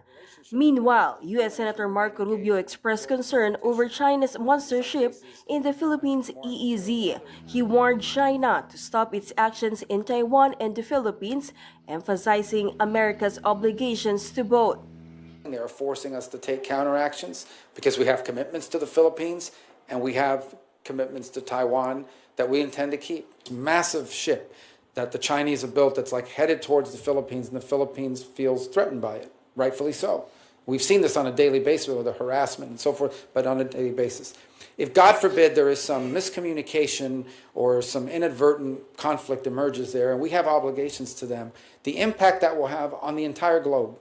Meanwhile, U.S. Senator Marco Rubio expressed concern over China's monster ship in the Philippines' EEZ. He warned China to stop its actions in Taiwan and the Philippines, emphasizing America's obligations to both. They are forcing us to take counteractions because we have commitments to the Philippines and we have commitments to Taiwan that we intend to keep. Massive ship that the Chinese have built that's like headed towards the Philippines, and the Philippines feels threatened by it, rightfully so. We've seen this on a daily basis with the harassment and so forth, but on a daily basis. If, God forbid, there is some miscommunication or some inadvertent conflict emerges there, and we have obligations to them, the impact that will have on the entire globe,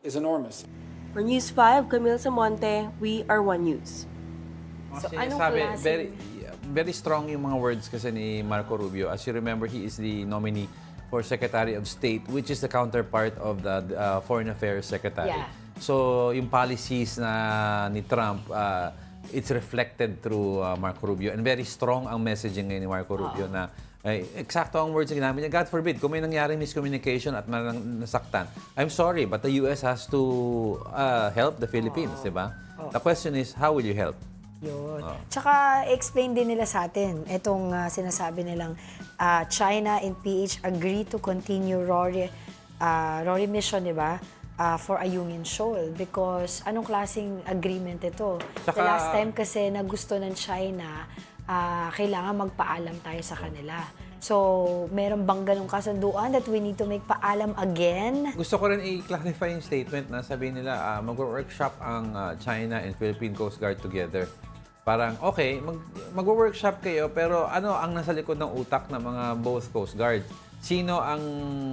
is enormous. For News 5, Camille Samonte, we are One News. So, Kasi anong sabi, klaseng- very strong yung mga words kasi ni Marco Rubio. As you remember, he is the nominee for Secretary of State, which is the counterpart of the Foreign Affairs Secretary. Yeah. So, yung policies na ni Trump, it's reflected through Marco Rubio. And very strong ang messaging ngayon ni Marco Rubio na eksakto ang words na ginamit niya. God forbid, kung may nangyaring miscommunication at nasaktan, I'm sorry, but the US has to help the Philippines, di ba? The question is, how will you help? Yun. Tsaka, explain din nila sa atin, itong sinasabi nilang China and PH agree to continue Rory mission, di ba? For Ayungin Shoal. Because anong klaseng agreement ito? The Tsaka- last time kasi na gusto ng China, kailangan magpaalam tayo sa kanila. So, meron bang ganong kasunduan that we need to make paalam again? Gusto ko rin i-clarify yung statement na sabihin nila mag-workshop ang China and Philippine Coast Guard together. Parang, okay, mag-workshop kayo, pero ano ang nasa likod ng utak ng mga both Coast Guard? Sino ang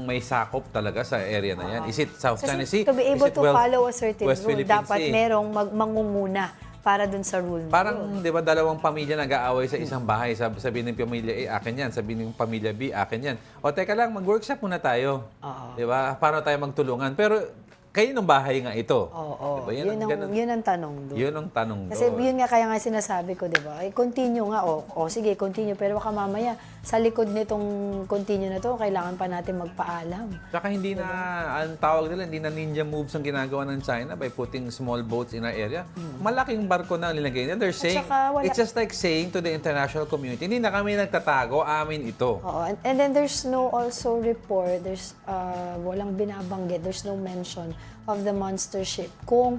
may sakop talaga sa area na yan? Is it South China Kasi Sea? to be Is able it to follow a certain West rule, Philippine dapat Sea? merong mangunguna para dun sa rule na yun. Parang, di ba, dalawang pamilya nag-aaway sa isang bahay. Sabihin ng pamilya A, akin yan. Sabihin ng pamilya B, akin yan. O, teka lang, mag-workshop muna tayo. Di ba? Paano tayo magtulungan? Pero, kayo ng bahay nga ito. Oo. Diba? Yun ang tanong doon. Yun ang tanong Kasi doon. yun nga kaya nga sinasabi ko, di ba? Continue nga, sige, continue. Pero baka mamaya, sa likod nitong continue na to, kailangan pa natin magpaalam. Tsaka hindi na, ang tawag nila, hindi na ninja moves ang ginagawa ng China by putting small boats in our area. Malaking barko na nilagay nila. They're saying, saka wala- it's just like saying to the international community, hindi na kami nagtatago, amin ito. Oo. And then there's no also report, there's walang binabanggit, there's no mention of the monster ship. Kung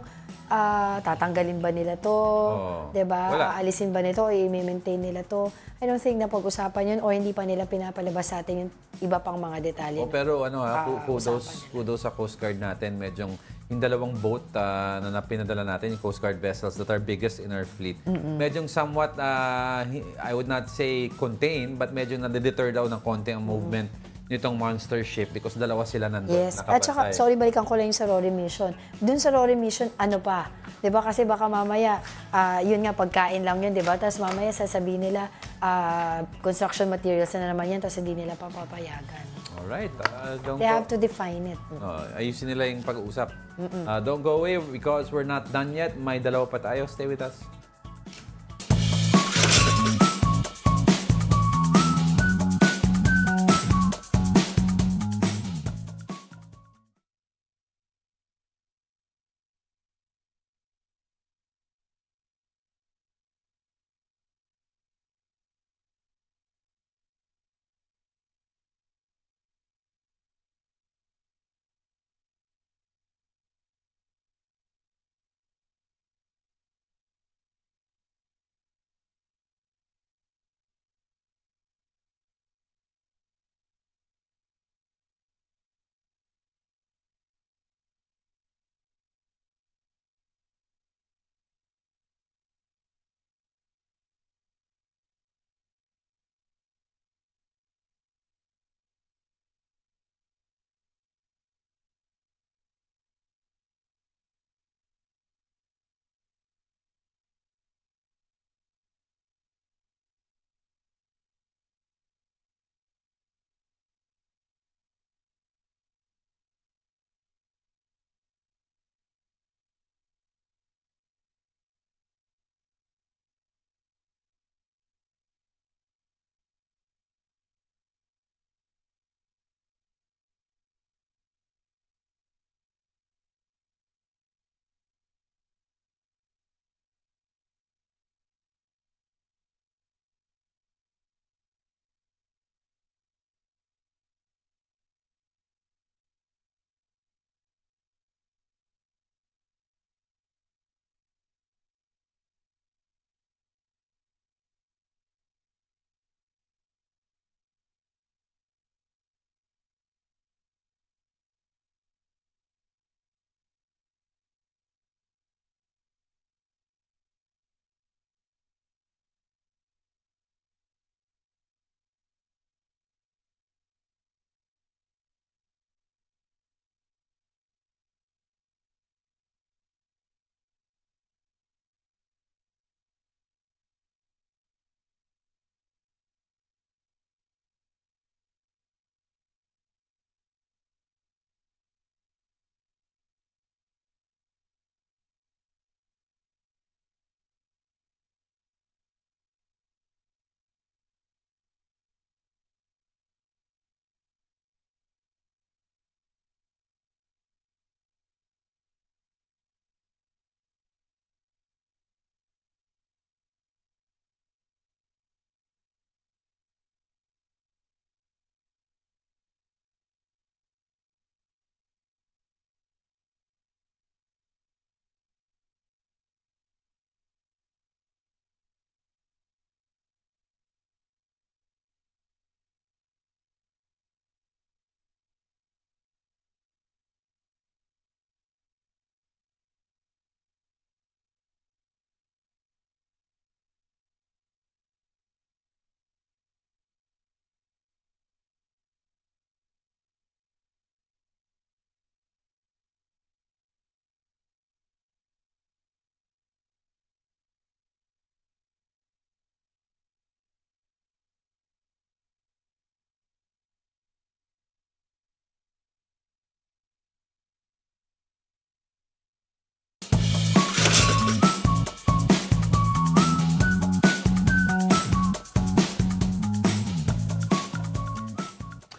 tatanggalin ba nila to, Oo. 'di ba? Wala. Aalisin ba nito o i-maintain nila to? I don't think na pag-usapan yun or hindi pa nila pinapalabas sa atin yung iba pang mga detalye. Oh, pero ano usapan kudos sa Coast Guard natin. Medyo yung dalawang boat na pinadala natin, yung Coast Guard vessels that are biggest in our fleet. Medyo somewhat, I would not say contain, but medyo nade-deter daw ng konti ang movement nitong monster ship because dalawa sila nandun. Yes. At saka, sorry, balikan ko lang yung sa Rory Mission. Dun sa Rory Mission, ano pa? 'Di ba? Kasi baka mamaya, yun nga, pagkain lang yun, 'di ba? Tapos mamaya sasabihin nila, construction materials na naman yan, tapos hindi nila papapayagan. Alright. They have to define it. Ayusin nila yung pag-uusap. Don't go away because we're not done yet. May dalawa pa tayo. Stay with us.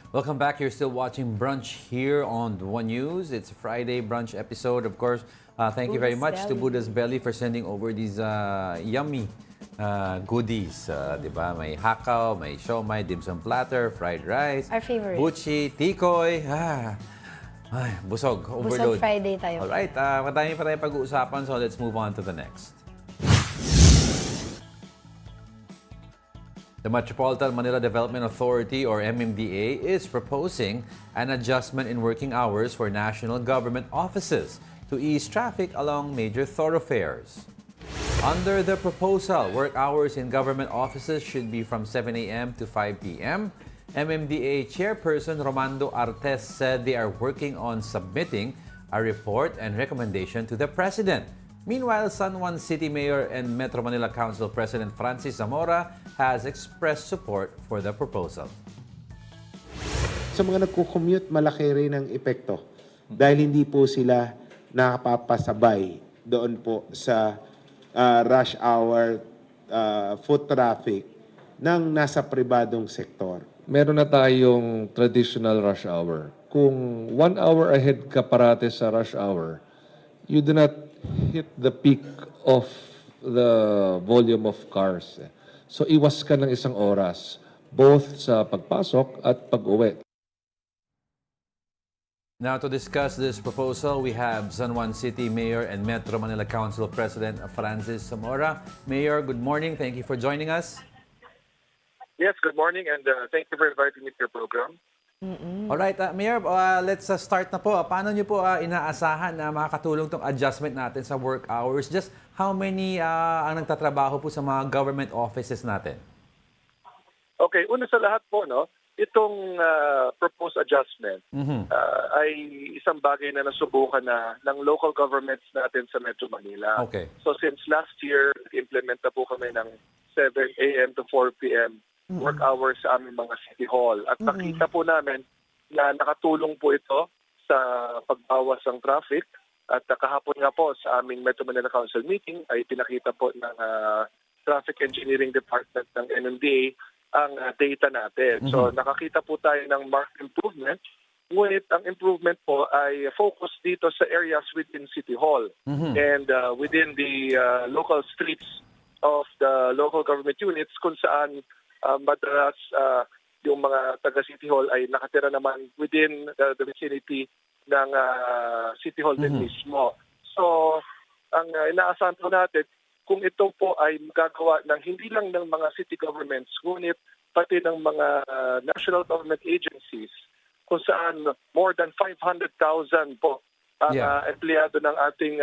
Welcome back. You're still watching Brunch here on the One News. It's a Friday brunch episode. Of course, thank you very Buddha's much to Belly. Buddha's Belly for sending over these yummy goodies. Di ba? May hakaw, may siomai, dim sum platter, fried rice, Our favorite. buchi, tikoy. Ay, busog, overload. Busog Friday tayo. Alright, madami pa tayong pag-uusapan, so let's move on to the next. The Metropolitan Manila Development Authority, or MMDA, is proposing an adjustment in working hours for national government offices to ease traffic along major thoroughfares. Under the proposal, work hours in government offices should be from 7 a.m. to 5 p.m. MMDA Chairperson Romando Artes said they are working on submitting a report and recommendation to the President. Meanwhile, San Juan City Mayor and Metro Manila Council President Francis Zamora has expressed support for the proposal. Sa mga nagko-commute, malaki rin ang epekto dahil hindi po sila nakapapasabay doon po sa rush hour foot traffic ng nasa pribadong sektor. Meron na tayong traditional rush hour. Kung 1 hour ahead ka parate sa rush hour, you do not hit the peak of the volume of cars. So iwas ka ng isang oras, both sa pagpasok at pag-uwi. Now to discuss this proposal, we have San Juan City Mayor and Metro Manila Council President Francis Zamora. Mayor, good morning. Thank you for joining us. Yes, good morning, and thank you for inviting me to your program. Alright, Mayor, let's start na po. Paano niyo po inaasahan na makakatulong tong adjustment natin sa work hours? Just how many ang nagtatrabaho po sa mga government offices natin? Okay, una sa lahat po, no, itong proposed adjustment ay isang bagay na nasubukan na ng local governments natin sa Metro Manila. Okay. So since last year, implement na po kami ng 7 a.m. to 4 p.m. work hours sa aming mga city hall. At nakita po namin na nakatulong po ito sa pagbawas ng traffic. At kahapon nga po sa aming Metro Manila Council meeting ay pinakita po ng Traffic Engineering Department ng MMDA ang data natin. So nakakita po tayo ng marked improvement. Ngunit ang improvement po ay focus dito sa areas within City Hall and within the local streets of the local government units kung saan madalas yung mga taga-City Hall ay nakatira naman within the vicinity ng City Hall din mismo. So, ang inaasahan po natin, kung ito po ay magagawa ng hindi lang ng mga city governments, ngunit pati ng mga national government agencies, kung saan more than 500,000 po ang empleyado ng ating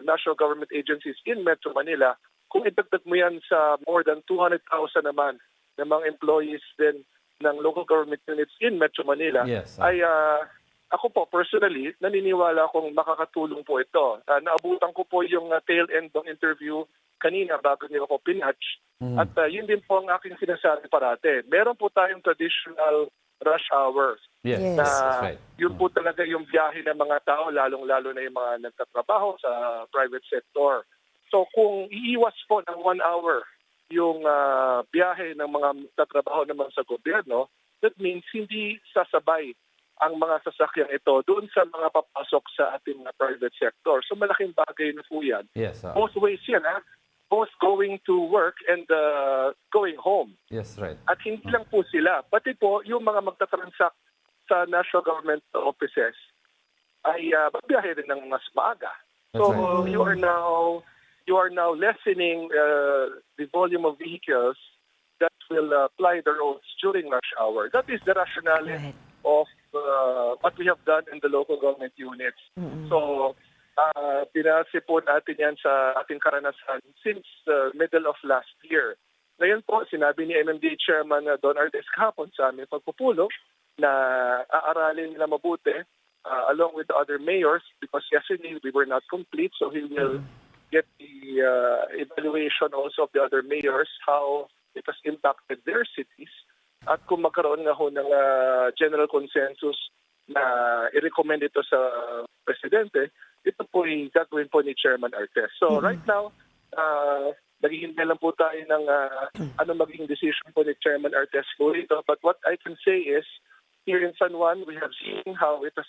national government agencies in Metro Manila, kung idagdag mo yan sa more than 200,000 naman ng mga employees din ng local government units in Metro Manila, ay ako po personally, naniniwala akong makakatulong po ito. Naabutan ko po yung tail end ng interview kanina bago nila ko pinatch. At yun din po ang aking sinasabi parate. Meron po tayong traditional rush hours. Yes, Yes. that's right. Yun po talaga yung biyahe ng mga tao, lalong-lalo na yung mga nagtatrabaho sa private sector. So kung iiwas po ng 1 hour yung biyahe ng mga tatrabaho naman sa gobyerno, that means hindi sasabay ang mga sasakyang ito doon sa mga papasok sa ating private sector. So malaking bagay na po yan. Yes, Both ways yan, both going to work and going home. yes, right. At hindi lang po sila, pati po yung mga magtatransact sa national government offices ay babiyahe rin ng mas maaga. So That's right. you are now lessening the volume of vehicles that will ply the roads during rush hour. That is the rationale Right. of what we have done in the local government units. So, pinasi po natin yan sa ating karanasan since the middle of last year. Ngayon po, sinabi ni MMDA Chairman Don Artes kahapon sa aming pagpupulong na aaralin nila mabuti along with the other mayors because yesterday we were not complete, so he will get the evaluation also of the other mayors, how it has impacted their cities, at kung magkaroon nga ho ng general consensus na i-recommend ito sa Presidente, ito po ay gagawin po ni Chairman Artes. So right now, naghihintay lang po tayo ng ano maging decision po ni Chairman Artes po ito. But what I can say is, here in San Juan, we have seen how it has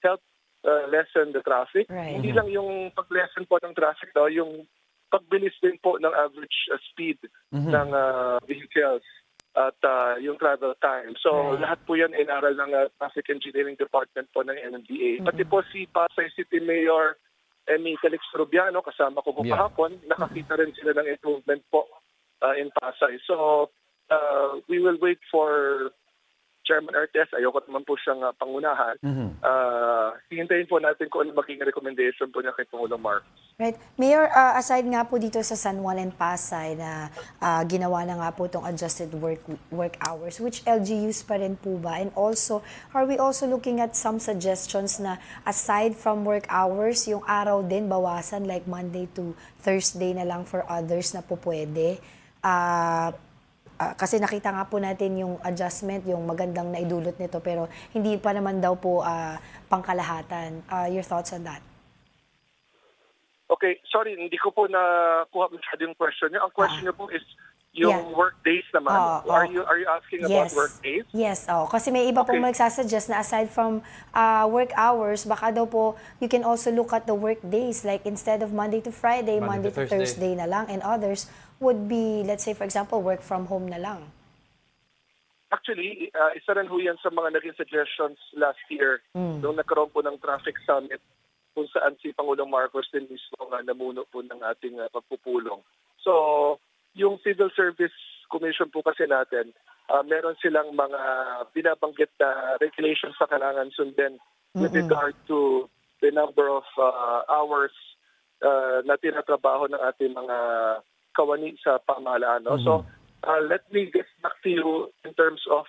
helped lessen the traffic. Right. Hindi lang yung pag-lessen po ng traffic daw, yung pagbilis din po ng average speed ng vehicles at yung travel time. So lahat po yan inaral ng Traffic Engineering Department po ng NMDA. Pati po si Pasay City Mayor Emmy Calix Rubiano, kasama ko po kahapon, nakakita rin sila ng improvement po in Pasay. So we will wait for Chairman Artes, ayoko naman po siyang pangunahan. Hihintayin po natin kung ano maging recommendation po niya kay Pangulong Marcos. Right. Mayor, aside nga po dito sa San Juan and Pasay na ginawa na nga po itong adjusted work hours, which LGUs pa rin po ba? And also, are we also looking at some suggestions na aside from work hours, yung araw din bawasan like Monday to Thursday na lang for others na po pwede? Kasi nakita nga po natin yung adjustment, yung magandang naidulot nito, pero hindi pa naman daw po pangkalahatan. Your thoughts on that? Okay, sorry, hindi ko po nakuha masyado yung question niyo. Ang question niyo po is yung work days naman. Are you asking about work days? Yes, kasi may iba pong magsasuggest na aside from work hours, baka daw po you can also look at the work days. Like instead of Monday to Friday, Monday to Thursday na lang. And others would be, let's say for example, work from home na lang. Actually, isa rin ho yan sa mga naging suggestions last year nung nagkaroon po ng traffic summit kung saan si Pangulong Marcos din mismo namuno po ng ating pagpupulong. So, yung Civil Service Commission po kasi natin, meron silang mga binabanggit na regulations sa kailangan sundin with regard to the number of hours na tinatrabaho ng ating mga kawani sa pamahalaan. No? So, let me get back to you in terms of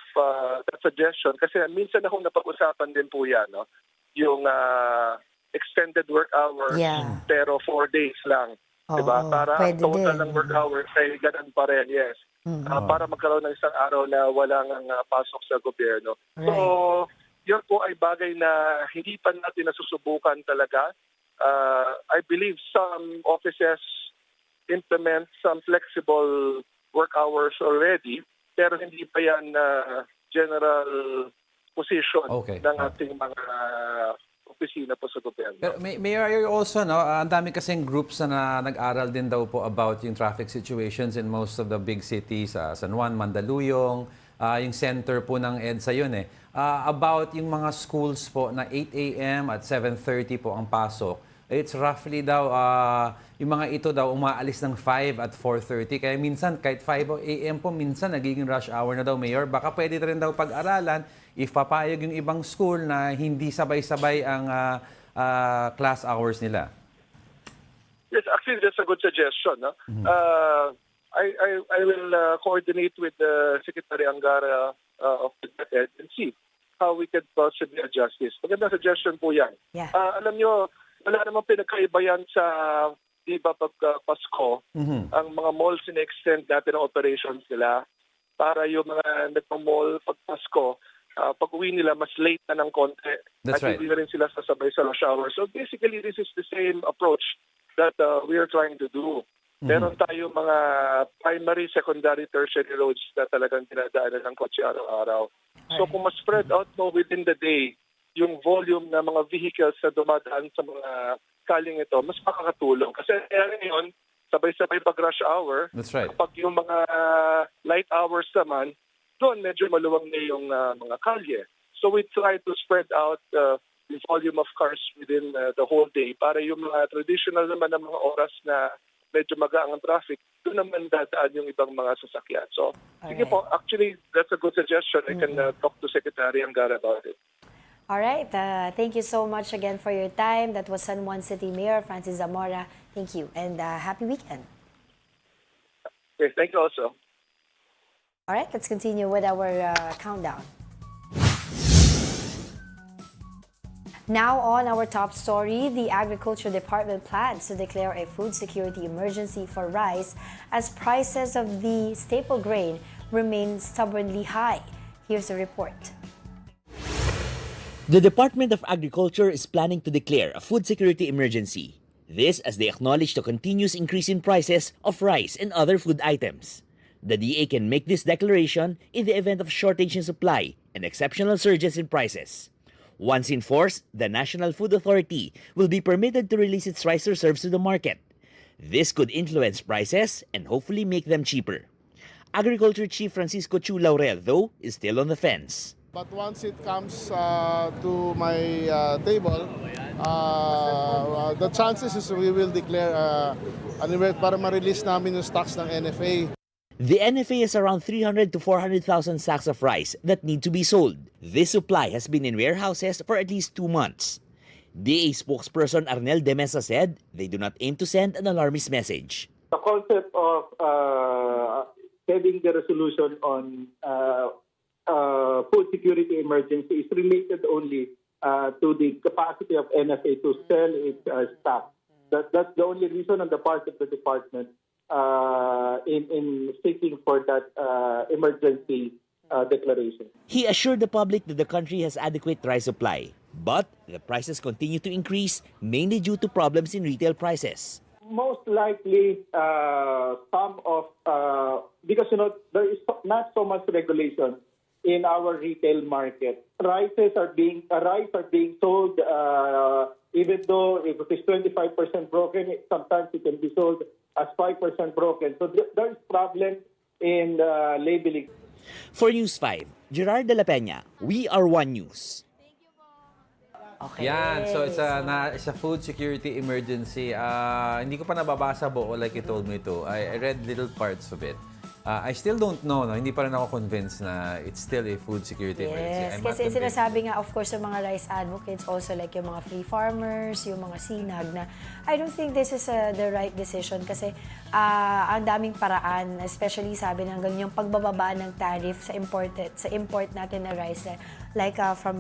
that suggestion. Kasi minsan akong napag-usapan din po yan, no? Yung extended work hours, pero 4 days lang. Diba? Para total ng work hours ay ganun pa rin, yes. Para magkaroon ng isang araw na walang pasok sa gobyerno. So, yun po ay bagay na hindi pa natin nasusubukan talaga. I believe some offices implement some flexible work hours already, pero hindi pa yan general position ng ating mga opisina po sa gobyerno. Pero Mayor, also, ang dami kasing groups na nag-aral din daw po about yung traffic situations in most of the big cities, San Juan, Mandaluyong, yung center po ng EDSA yun about yung mga schools po na 8 a.m. at 7:30 po ang pasok. It's roughly daw, yung mga ito daw umaalis ng 5 at 4:30. Kaya minsan, kahit 5 a.m. po, minsan nagiging rush hour na daw, Mayor. Baka pwede rin daw pag-aralan if papayag yung ibang school na hindi sabay-sabay ang class hours nila. Yes, actually, that's a good suggestion. No? I will coordinate with Secretary Angara of the DepEd and see how we can possibly adjust this. Magandang suggestion po yan. Alam nyo, wala namang pinagkaiba yan sa, di ba, pag Pasko, ang mga malls in-extend natin ang operations nila para yung mga nagmamall pag Pasko, pag uwi nila, mas late na ng konti. That's right. Hindi na rin sila sasabay sa rush hour. So basically, this is the same approach that we are trying to do. Meron tayo mga primary, secondary, tertiary roads na talagang dinadaanan ng kotse araw-araw. So kung mas spread out mo within the day, yung volume ng mga vehicles na dumadaan sa mga kaling ito, mas makakatulong. Kasi ngayon, sabay-sabay pag-rush hour, That's right. kapag yung mga light hours naman, doon medyo maluwang na yung mga kalye. So we try to spread out the volume of cars within the whole day para yung mga traditional naman ng mga oras na medyo magaang ang traffic, doon naman dadaan yung ibang mga sasakyan. So, sige po, actually, that's a good suggestion. I can talk to Secretary Angara about it. All right. Thank you so much again for your time. That was San Juan City Mayor Francis Zamora. Thank you and happy weekend. Okay, thank you also. All right, let's continue with our countdown. Now on our top story, the Agriculture Department plans to declare a food security emergency for rice as prices of the staple grain remain stubbornly high. Here's a report. The Department of Agriculture is planning to declare a food security emergency. This as they acknowledge the continuous increase in prices of rice and other food items. The DA can make this declaration in the event of shortage in supply and exceptional surges in prices. Once in force, the National Food Authority will be permitted to release its rice reserves to the market. This could influence prices and hopefully make them cheaper. Agriculture Chief Francisco Chu Laurel, though, is still on the fence. But once it comes to my table, the chances is we will declare para ma-release namin yung stocks ng NFA. The NFA is around 300 to 400,000 sacks of rice that need to be sold. This supply has been in warehouses for at least 2 months. DA spokesperson Arnel De Mesa said they do not aim to send an alarmist message. The concept of having the resolution on food security emergency is related only to the capacity of NFA to sell its stock. That's the only reason on the part of the department in seeking for that emergency declaration. He assured the public that the country has adequate rice supply, but the prices continue to increase mainly due to problems in retail prices. Most likely, some of because there is not so much regulation in our retail market. Rice are being sold even though if it is 25% broken, sometimes it can be sold as 5% broken. So there is problem in labeling. For News 5, Gerard de la Peña, We Are One News. Okay. Yan, so it's a food security emergency. Hindi ko pa nababasa buo like you told me to. I read little parts of it. I still don't know, no? Hindi pa rin ako convinced na it's still a food security emergency. Yes, kasi sinasabi nga, of course, yung mga rice advocates, also like yung mga free farmers, yung mga sinag, na I don't think this is the right decision kasi ang daming paraan, especially sabi ng ganun, yung pagbababa ng tariff sa import natin na rice, like from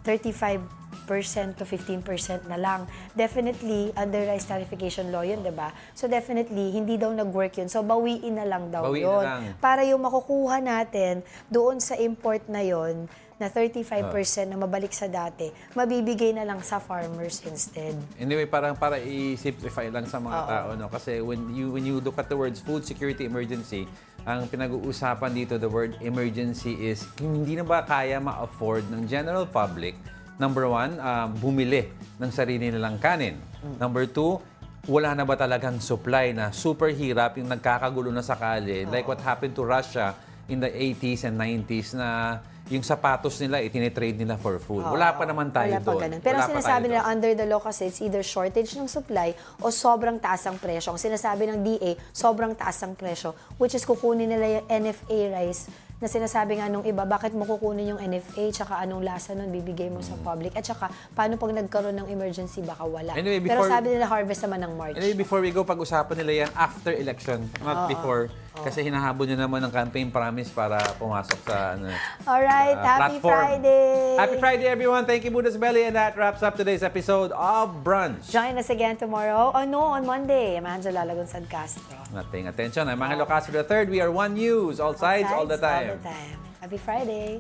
35% to 15% na lang. Definitely, under rice tarification law yun, diba? So definitely, hindi daw nag-work yun. So bawiin na lang daw yun. Para yung makukuha natin doon sa import na yun, na 35% na mabalik sa dati, mabibigay na lang sa farmers instead. Anyway, parang para i-simplify lang sa mga tao, no? Kasi when you look at the words food security emergency, ang pinag-uusapan dito, the word emergency is hindi na ba kaya ma-afford ng general public, number one, bumili ng sarili nilang kanin. Number two, wala na ba talagang supply na super hirap yung nagkakagulo na sa kalye, like what happened to Russia in the 80s and 90s na yung sapatos nila, itinitrade nila for food. Wala pa naman tayo doon. Pero sinasabi nila, under the law kasi, it's either shortage ng supply o sobrang taas ang presyo. Ang sinasabi ng DA, sobrang taas ang presyo, which is kukunin nila yung NFA rice na sinasabi nga nung iba, bakit mo kukunin yung NFA, tsaka anong lasa nun bibigay mo sa public, at tsaka paano pag nagkaroon ng emergency, baka wala. Anyway, pero sabi nila, harvest naman ng March. Anyway, before we go, pag-usapan nila yan after election, not before. Kasi hinahabol nyo naman ng campaign promise para pumasok sa Alright, happy platform. Friday! Happy Friday, everyone! Thank you, Buddha's Belly, and that wraps up today's episode of Brunch. Join us again tomorrow. On Monday. I'm Angela Lagunsad Castro. Not paying attention. I'm Angelo Castro III. We are One News. All sides, all the time. Happy Friday.